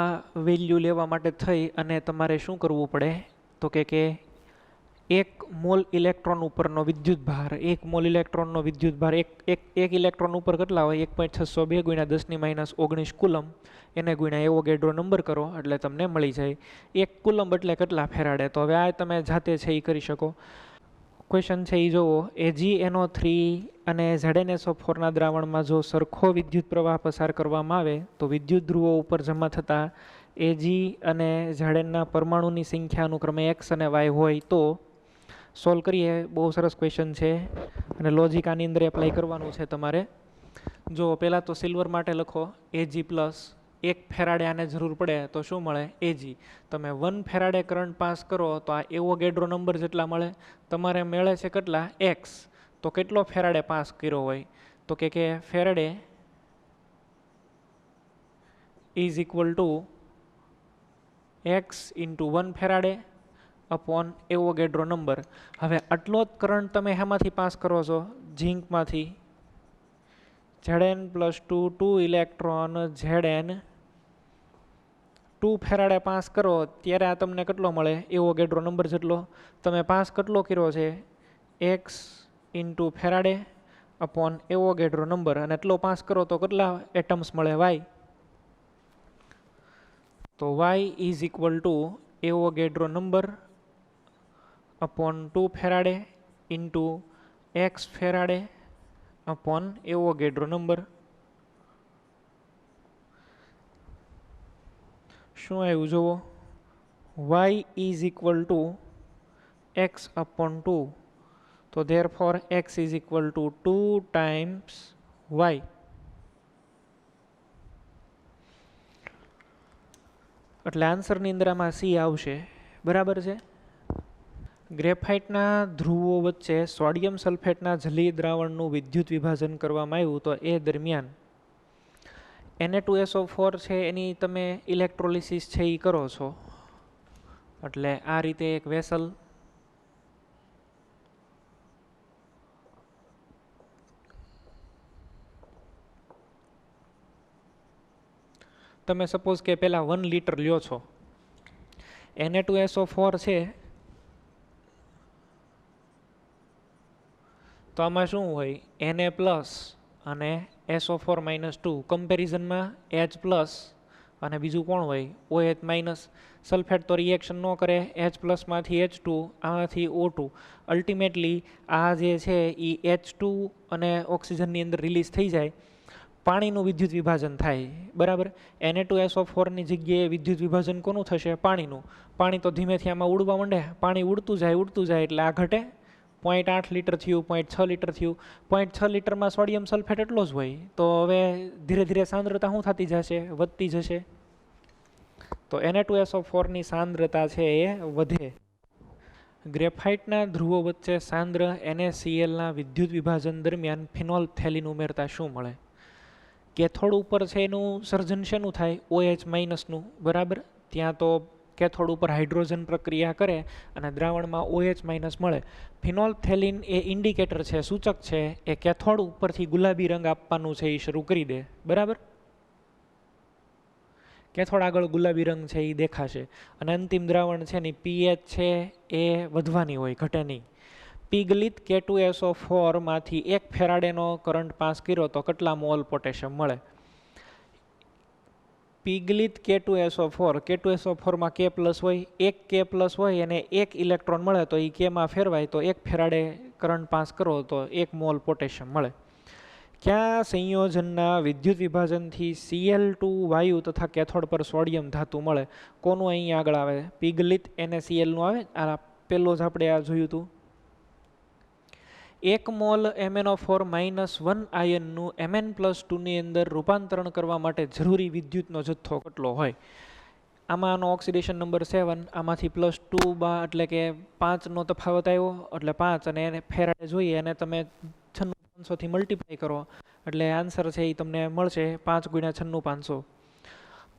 આ વેલ્યુ લેવા માટે થઈ અને તમારે શું કરવું પડે? તો કે 1 મોલ ઇલેક્ટ્રોન ઉપરનો વિદ્યુત ભાર, 1 મોલ ઇલેક્ટ્રોનનો વિદ્યુત ભાર, એક ઇલેક્ટ્રોન ઉપર કેટલા હોય? 1.602 × 10⁻19 કુલમ. એને ગુણ્યા એવોગેડ્રો નંબર કરો એટલે તમને મળી જાય. 1 કુલમ એટલે કેટલા ફેરાડે? તો હવે આ તમે જાતે છે એ કરી શકો. ક્વેશ્ચન છે એ જુઓ, AgNO3 અને ZnSO4ના દ્રાવણમાં જો સરખો વિદ્યુત પ્રવાહ પસાર કરવામાં આવે તો વિદ્યુત ધ્રુવો ઉપર જમા થતા Ag અને Znના પરમાણુની સંખ્યા અનુક્રમે x અને y હોય તો સોલ્વ કરીએ. બહુ સરસ ક્વેશ્ચન છે અને લોજિક આની અંદર એપ્લાય કરવાનું છે તમારે. જો પહેલાં તો સિલ્વર માટે લખો Ag પ્લસ 1 ફેરાડે આને જરૂર પડે તો શું મળે? Ag. તમે 1 ફેરાડે કરંટ પાસ કરો તો આ એવોગેડ્રો નંબર જેટલા મળે. તમારે મળે છે કેટલા? x. તો કેટલો ફેરાડે પાસ કર્યો હોય? તો કે Faraday is equal to x into 1 Faraday upon Avogadro number. હવે આટલો જ કરંટ તમે શામાંથી પાસ કરો છો? ઝીંકમાંથી. Zn+2 2 electron Zn 2 Faraday pass કરો ત્યારે આ તમને કેટલો મળે? એવોગેડ્રો નંબર જેટલો. તમે પાસ કેટલો કર્યો છે? x into Faraday upon Avogadro number, અને એટલો પાસ કરો તો કેટલા એટમ્સ મળે? y. તો y is equal to Avogadro number upon 2 Faraday into x Faraday upon Avogadro number. શું આવ્યું જુઓ? y is equal to x upon 2. તો therefore x is equal to 2 times y. એટલે આન્સરની અંદર આમાં C આવશે. બરાબર છે. ગ્રેફાઇટના ધ્રુવો વચ્ચે સોડિયમ સલ્ફેટના જલીય દ્રાવણનું વિદ્યુત વિભાજન કરવામાં આવ્યું તો એ દરમિયાન Na2SO4 છે એની તમે ઇલેક્ટ્રોલિસિસ છે એ કરો છો. એટલે આ રીતે એક વેસલ તમે સપોઝ કે પહેલાં 1 લિટર લ્યો છો. Na2SO4 છે તો આમાં શું હોય? Na પ્લસ અને SO4 -2. કમ્પેરિઝનમાં H પ્લસ અને બીજું કોણ હોય? OH minus. સલ્ફેટ તો રિએક્શન ન કરે. H પ્લસમાંથી H2, આમાંથી O2. અલ્ટિમેટલી આ જે છે એ H2 અને ઓક્સિજનની અંદર રિલીઝ થઈ જાય, પાણીનું વિદ્યુત વિભાજન થાય. બરાબર. Na2SO4ની જગ્યાએ વિદ્યુત વિભાજન કોનું થશે? પાણીનું. પાણી તો ધીમેથી આમાં ઉડવા માંડે. પાણી ઉડતું જાય એટલે આ ઘટે. 0.8 લિટર થયું, 0.6 લિટર થયું. 0.6 લિટરમાં સોડિયમ સલ્ફેટ એટલો જ હોય. તો હવે ધીરે ધીરે સાંદ્રતા શું થતી જશે? વધતી જશે. તો Na2SO4ની સાંદ્રતા છે એ વધે. ગ્રેફાઇટના ધ્રુવો વચ્ચે સાંદ્ર NaClના વિદ્યુત વિભાજન દરમિયાન ફિનોલ્ફથેલિન ઉમેરતા શું મળે? કેથોડ ઉપર છે એનું સર્જન શેનું થાય? OH માઇનસનું. બરાબર. ત્યાં તો કેથોડ ઉપર હાઇડ્રોજન પ્રક્રિયા કરે અને દ્રાવણમાં OH માઇનસ મળે. ફિનોલ્ફથેલિન એ ઇન્ડિકેટર છે, સૂચક છે. એ કેથોડ ઉપરથી ગુલાબી રંગ આપવાનું છે એ શરૂ કરી દે. બરાબર. કેથોડ આગળ ગુલાબી રંગ છે એ દેખાશે અને અંતિમ દ્રાવણ છે ને pH છે એ વધવાની હોય, ઘટે નહીં. પિગલિત K2SO4 માંથી 1 ફેરાડેનો કરંટ પાસ કર્યો તો કેટલા મોલ પોટેશિયમ મળે? પિગલિત K2SO4 માં K પ્લસ હોય, 1 K પ્લસ હોય અને 1 ઇલેક્ટ્રોન મળે તો એ Kમાં ફેરવાય તો 1 ફેરાડે કરંટ પાસ કરો તો 1 મોલ પોટેશિયમ મળે. કયા સંયોજનના વિદ્યુત વિભાજનથી Cl2 વાયુ તથા કેથોડ પર સોડિયમ ધાતુ મળે? કોનું અહીં આગળ આવે? પિગલિત NaClનું આવે. આ પહેલો જ આપણે આ જોયું હતું. 1 મોલ MnO4 -1 આયનનું Mn+2ની અંદર રૂપાંતરણ કરવા માટે જરૂરી વિદ્યુતનો જથ્થો કેટલો હોય? આમાં આનો ઓક્સિડેશન નંબર 7, આમાંથી +2 એટલે કે 5નો તફાવત આવ્યો એટલે 5, અને એને ફેરાડે જોઈએ અને તમે 96500 થી મલ્ટીપ્લાય કરો એટલે આન્સર છે એ તમને મળશે 5 × 96500.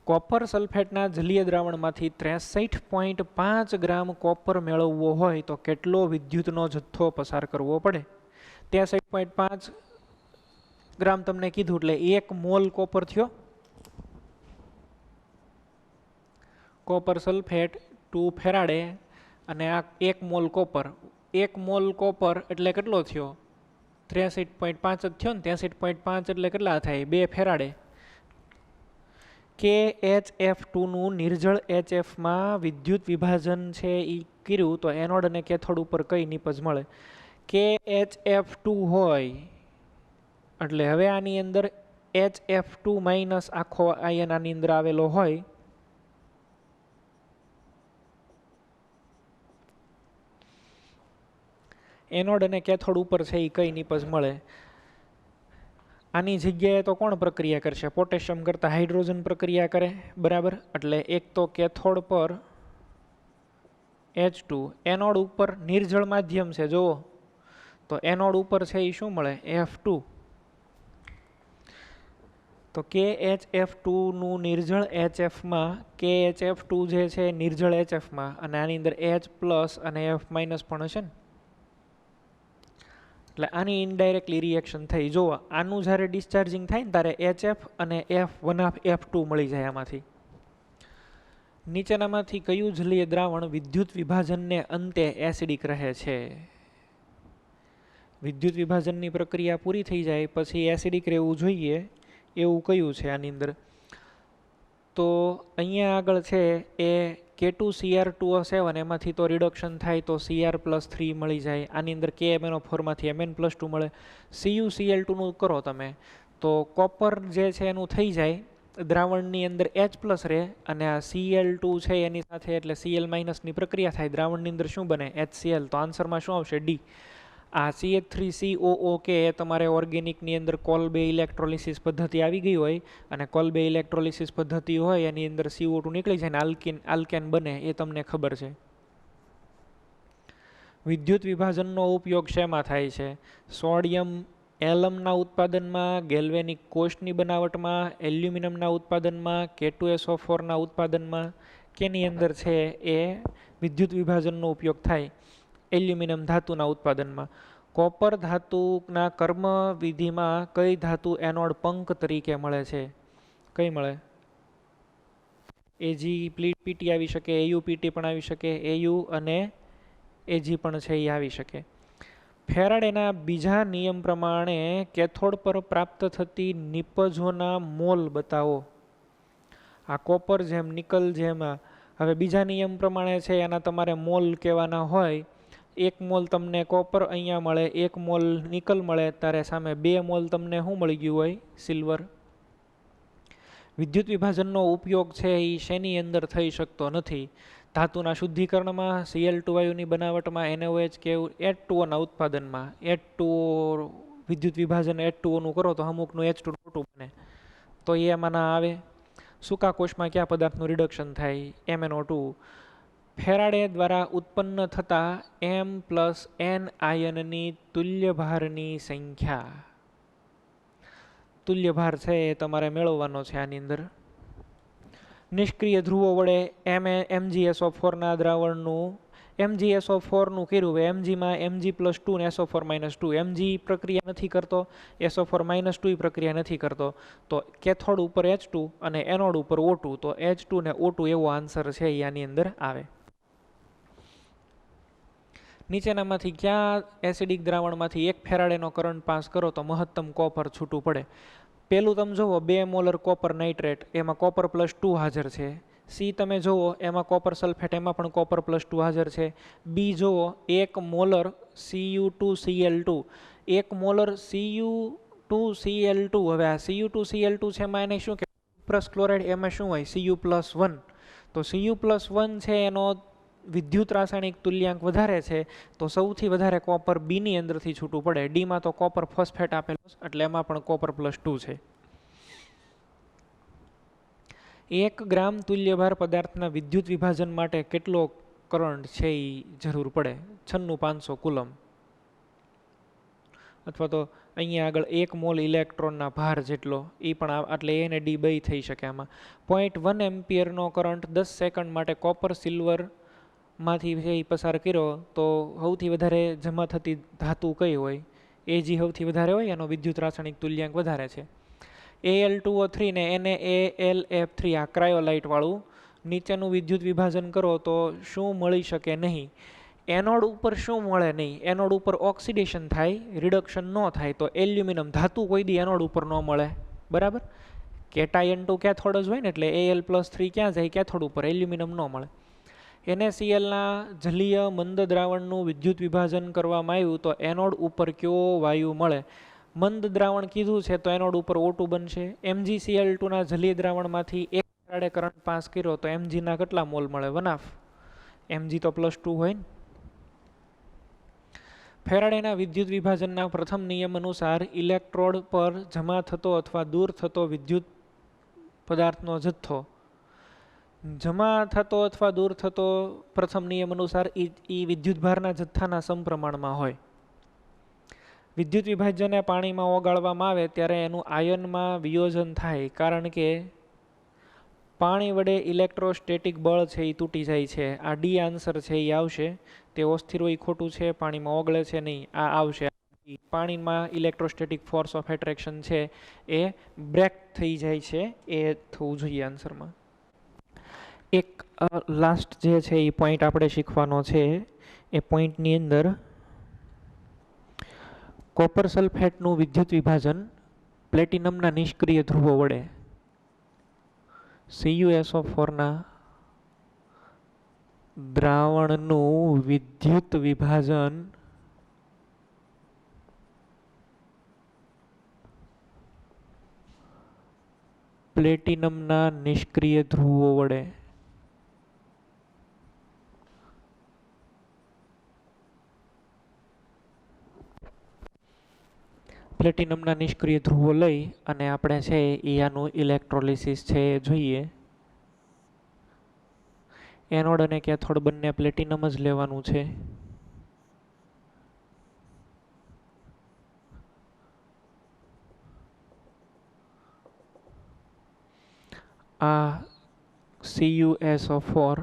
કોપર સલ્ફેટના જલીય દ્રાવણમાંથી 63.5 ગ્રામ કોપર મેળવવો હોય તો કેટલો વિદ્યુતનો જથ્થો પસાર કરવો પડે? 63.5 ગ્રામ તમને કીધું એટલે 1 મોલ કોપર થયો. કોપર સલ્ફેટ 2 ફેરાડે અને આ 1 મોલ કોપર. 1 મોલ કોપર એટલે કેટલો થયો? 63.5 જ થયો ને. 63.5 એટલે કેટલા થાય? 2 ફેરાડે. KHF2નું નિર્જળ HFમાં વિદ્યુત વિભાજન છે એ કર્યું તો એનોડ અને કેથોડ ઉપર કઈ નિપજ મળે? KHF2 હોય એટલે હવે આની અંદર HF2 માઇનસ આખો આયન આની અંદર આવેલો હોય એનોડ અને કેથોડ ઉપર છે એ કઈ નિપજ મળે આની જગ્યાએ તો કોણ પ્રક્રિયા કરશે પોટેશિયમ કરતા હાઇડ્રોજન પ્રક્રિયા કરે બરાબર એટલે એક તો કેથોડ પર H2 એનોડ ઉપર નિર્જળ માધ્યમ છે જુઓ તો એનોડ ઉપર છે એ શું મળે F2 તો KHF2 નું નિર્જળ HF માં KHF2 જે છે નિર્જળ HF માં અને આની અંદર H પ્લસ અને F માઇનસ પણ હશે ને એટલે આની ઇનડાયરેક્ટલી રિએક્શન થઈ જો આનું જ્યારે ડિસ્ચાર્જિંગ થાય ને ત્યારે HF અને F1F2 મળી જાય આમાંથી નીચેનામાંથી કયું જલીય દ્રાવણ વિદ્યુત વિભાજનને અંતે એસિડિક રહે છે વિદ્યુત વિભાજનની પ્રક્રિયા પૂરી થઈ જાય પછી એસિડિક રહેવું જોઈએ એવું કયું છે આની અંદર તો અહીંયા આગળ છે એ K2Cr2O7 એમાંથી તો રિડક્શન થાય તો Cr+3 મળી જાય આની અંદર KMnO4 માંથી Mn+2 મળે CuCl2 નું કરો તમે તો કોપર જે છે એનું થઈ જાય દ્રાવણની અંદર H+ રહે અને આ Cl2 છે એની સાથે એટલે Cl- ની પ્રક્રિયા થાય દ્રાવણની અંદર શું બને HCl તો આન્સરમાં શું આવશે ડી આ CH3COO કે તમારે ઓર્ગેનિકની અંદર કોલબે ઇલેક્ટ્રોલિસિસ પદ્ધતિ આવી ગઈ હોય અને કોલબે ઇલેક્ટ્રોલિસિસ પદ્ધતિ હોય એની અંદર CO2 નીકળી જાય ને આલ્કેન બને એ તમને ખબર છે વિદ્યુત વિભાજનનો ઉપયોગ શેમાં થાય છે સોડિયમ એલમના ઉત્પાદનમાં ગેલ્વેનિક કોષની બનાવટમાં એલ્યુમિનિયમના ઉત્પાદનમાં K2SO4ના ઉત્પાદનમાં કેની અંદર છે એ વિદ્યુત વિભાજનનો ઉપયોગ થાય એલ્યુમિનિયમ ધાતુના ઉત્પાદનમાં કોપર ધાતુના કર્મ વિધિમાં કઈ ધાતુ એનોડ પંક તરીકે મળે છે કઈ મળે AgPT આવી શકે AuPT પણ આવી શકે Au અને Ag પણ છે એ આવી શકે ફેરાડેના બીજા નિયમ પ્રમાણે કેથોડ પર પ્રાપ્ત થતી નિપજોના મોલ બતાવો આ કોપર જેમ નિકલ જેમ હવે બીજા નિયમ પ્રમાણે છે એના તમારે મોલ કહેવાના હોય એક મોલ તમને કોપર અહીંયા મળે એક મોલ નિકલ મળે ત્યારે સામે 2 મોલ તમને શું મળી ગયું હોય સિલ્વર વિદ્યુત વિભાજનનો ઉપયોગ છે એ શેની અંદર થઈ શકતો નથી ધાતુના શુદ્ધિકરણમાં Cl2 વાયુની બનાવટમાં NaOH કે H2O ના ઉત્પાદનમાં H2O વિદ્યુત વિભાજન H2O નું કરો તો અમુકનું H2 મોટું બને તો એ એમાં ના આવે સૂકા કોષમાં કયા પદાર્થનું રિડક્શન થાય MnO2 ફેરાડે દ્વારા ઉત્પન્ન થતા M+N આયનની તુલ્યભારની સંખ્યા તુલ્યભાર છે એ તમારે મેળવવાનો છે આની અંદર નિષ્ક્રિય ધ્રુવો વડે MgSO4ના દ્રાવણનું MgSO4 નું કર્યું હોય Mgમાં Mg+2 ને SO4-2 Mg પ્રક્રિયા નથી કરતો SO4-2 પ્રક્રિયા નથી કરતો તો કેથોડ ઉપર H2 અને એનોડ ઉપર O2 તો H2 ને O2 એવો આન્સર છે એ આની અંદર આવે નીચેનામાંથી ક્યાં એસિડિક દ્રાવણમાંથી 1 ફેરાડેનો કરંટ પાસ કરો તો મહત્તમ કોપર છૂટું પડે પેલું તમે જુઓ 2 મોલર કોપર નાઇટ્રેટ એમાં કોપર +2 હાજર છે સી તમે જુઓ એમાં કોપર સલ્ફેટ એમાં પણ કોપર +2 હાજર છે બી જુઓ 1 મોલર Cu2Cl2 1 મોલર Cu2Cl2 હવે આ Cu2Cl2 છે એમાં એને શું કે પ્લસ ક્લોરાઇડ એમાં શું હોય Cu+1 તો Cu+1 છે એનો વિદ્યુત રાસાયણિક તુલ્યાંક વધારે છે તો સૌથી વધારે કોપર બી ની અંદરથી છૂટું પડે ડી માં તો કોપર ફોસ્ફેટ આપેલો એટલે એમાં પણ કોપર +2 છે 1 ગ્રામ તુલ્યભાર પદાર્થના વિદ્યુત વિભાજન માટે કેટલો કરંટ છે એ જરૂર પડે 96500 કુલમ અથવા તો અહીંયા આગળ 1 મોલ ઇલેક્ટ્રોનના ભાર જેટલો એ પણ એટલે એ ને ડી બે થઈ શકે આમાં 0.1 એમ્પિયરનો કરંટ 10 સેકન્ડ માટે કોપર સિલ્વર માંથી એ પસાર કર્યો તો સૌથી વધારે જમા થતી ધાતુ કઈ હોય Ag સૌથી વધારે હોય એનો વિદ્યુત રાસાયણિક તુલ્યાંક વધારે છે Al2O3 ને NaAlF3 આ ક્રાયોલાઇટ વાળું નીચેનું વિદ્યુત વિભાજન કરો તો શું મળી શકે નહીં એનોડ ઉપર શું મળે નહીં એનોડ ઉપર ઓક્સિડેશન થાય રિડક્શન ન થાય તો એલ્યુમિનિયમ ધાતુ કોઈ દી એનોડ ઉપર ન મળે બરાબર કેટાયન ટુ કેથોડ જ હોય ને એટલે Al+3 ક્યાં જાય કેથોડ ઉપર એલ્યુમિનિયમ ન મળે NaClના જલીય મંદ દ્રાવણનું વિદ્યુત વિભાજન કરવામાં આવ્યું તો એનોડ ઉપર કયો વાયુ મળે? મંદ દ્રાવણ કીધું છે તો એનોડ ઉપર O2 બનશે. MgCl2ના જલીય દ્રાવણમાંથી 1 ફેરાડે કરંટ પાસ કર્યો તો Mgના કેટલા મોલ મળે? 1/2. Mg તો +2 હોય ને. ફેરાડેના વિદ્યુત વિભાજનના પ્રથમ નિયમ અનુસાર ઇલેક્ટ્રોડ પર જમા થતો અથવા દૂર થતો વિદ્યુત પદાર્થનો જથ્થો જમા થતો અથવા દૂર થતો પ્રથમ નિયમ અનુસાર એ વિદ્યુતભારના જથ્થાના સમપ્રમાણમાં હોય. વિદ્યુત વિભાજનને પાણીમાં ઓગાળવામાં આવે ત્યારે એનું આયનમાં વિયોજન થાય, કારણ કે પાણી વડે ઇલેક્ટ્રોસ્ટેટિક બળ છે એ તૂટી જાય છે. આ ડી આન્સર છે એ આવશે. તે અસ્થિર હોય ખોટું છે, પાણીમાં ઓગળે છે નહીં, આ આવશે. પાણીમાં ઇલેક્ટ્રોસ્ટેટિક ફોર્સ ઓફ એટ્રેક્શન છે એ બ્રેક થઈ જાય છે, એ થવું જોઈએ આન્સરમાં. એક લાસ્ટ જે છે એ પોઈન્ટ આપણે શીખવાનો છે. એ પોઈન્ટની અંદર કોપર સલ્ફેટનું વિદ્યુત વિભાજન પ્લેટિનમના નિષ્ક્રિય ધ્રુવો વડે CuSO4ના દ્રાવણનું વિદ્યુત વિભાજન પ્લેટિનમના નિષ્ક્રિય ધ્રુવો વડે પ્લેટિનમના નિષ્ક્રિય ધ્રુવો લઈ અને આપણે છે એ આનું ઇલેક્ટ્રોલિસિસ છે એ જોઈએ. એનોડ અને કેથોડ બંને પ્લેટિનમ જ લેવાનું છે. આ CuSO4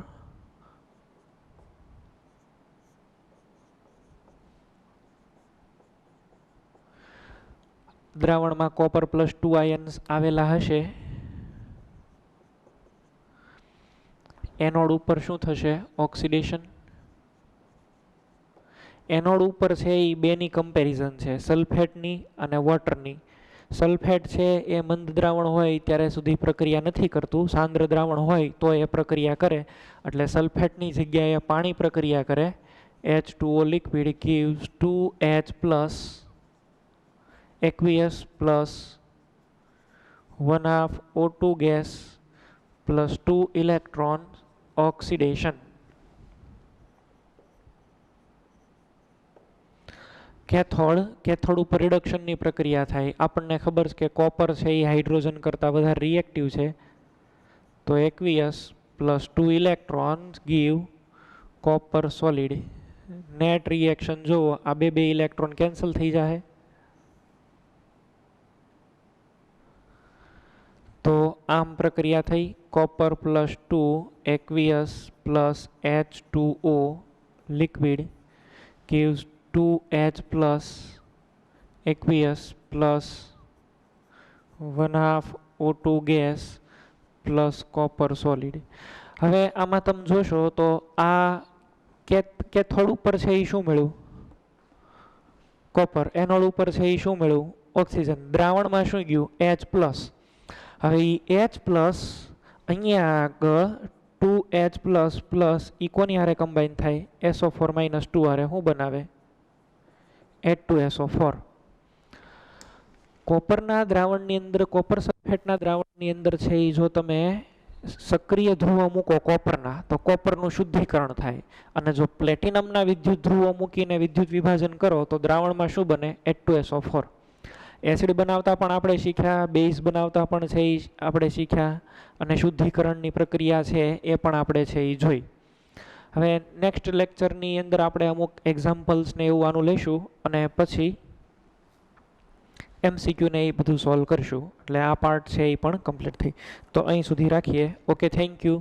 દ્રાવણમાં કોપર +2 આયન્સ આવેલા હશે. એનોડ ઉપર શું થશે? ઓક્સિડેશન. એનોડ ઉપર છે એ બેની કમ્પેરિઝન છે, સલ્ફેટની અને વોટરની. સલ્ફેટ છે એ મંદ દ્રાવણ હોય ત્યારે સુધી પ્રક્રિયા નથી કરતું, સાંદ્ર દ્રાવણ હોય તો એ પ્રક્રિયા કરે. એટલે સલ્ફેટની જગ્યાએ પાણી પ્રક્રિયા કરે. H2O liquid gives 2H plus aqueous plus 1/2 O2 gas plus 2 electrons oxidation. Cathode ઉપર રિડક્શનની પ્રક્રિયા થાય. આપણને ખબર છે કે કોપર છે એ હાઇડ્રોજન કરતાં વધારે રિએક્ટિવ છે, તો aqueous plus 2 electrons give copper solid. Net reaction જુઓ, આ બે ઇલેક્ટ્રોન કેન્સલ થઈ જાય. તો આમ પ્રક્રિયા થઈ. Copper +2 aqueous plus H2O liquid gives 2H plus aqueous plus 1/2 O2 gas plus copper solid. હવે આમાં તમે જોશો તો આ કેથોડ ઉપર છે એ શું મળ્યું? કોપર. એનોડ ઉપર છે એ શું મળ્યું? ઓક્સિજન. દ્રાવણમાં શું ગયું? H+. હવે એ H+ અહીંયા આગળ 2H++ ઈ કોની હારે કમ્બાઈન થાય? SO4 - 2 હારે શું બનાવે? H2SO4. કોપરના દ્રાવણની અંદર, કોપર સલ્ફેટના દ્રાવણની અંદર છે એ જો તમે સક્રિય ધ્રુવો મૂકો કોપરના, તો કોપરનું શુદ્ધિકરણ થાય. અને જો પ્લેટિનમના વિદ્યુત ધ્રુવો મૂકીને વિદ્યુત વિભાજન કરો તો દ્રાવણમાં શું બને? H2SO4. એસિડ બનાવતા પણ આપણે શીખ્યા, બેઝ બનાવતા પણ છે એ આપણે શીખ્યા, અને શુદ્ધિકરણની પ્રક્રિયા છે એ પણ આપણે છે એ જોઈ. હવે નેક્સ્ટ લેક્ચરની અંદર આપણે અમુક એક્ઝામ્પલ્સને એવું આનું લઈશું અને પછી MCQ ને એ બધું સોલ્વ કરીશું. એટલે આ પાર્ટ છે એ પણ કમ્પ્લીટ થઈ. તો અહીં સુધી રાખીએ. Okay, thank you.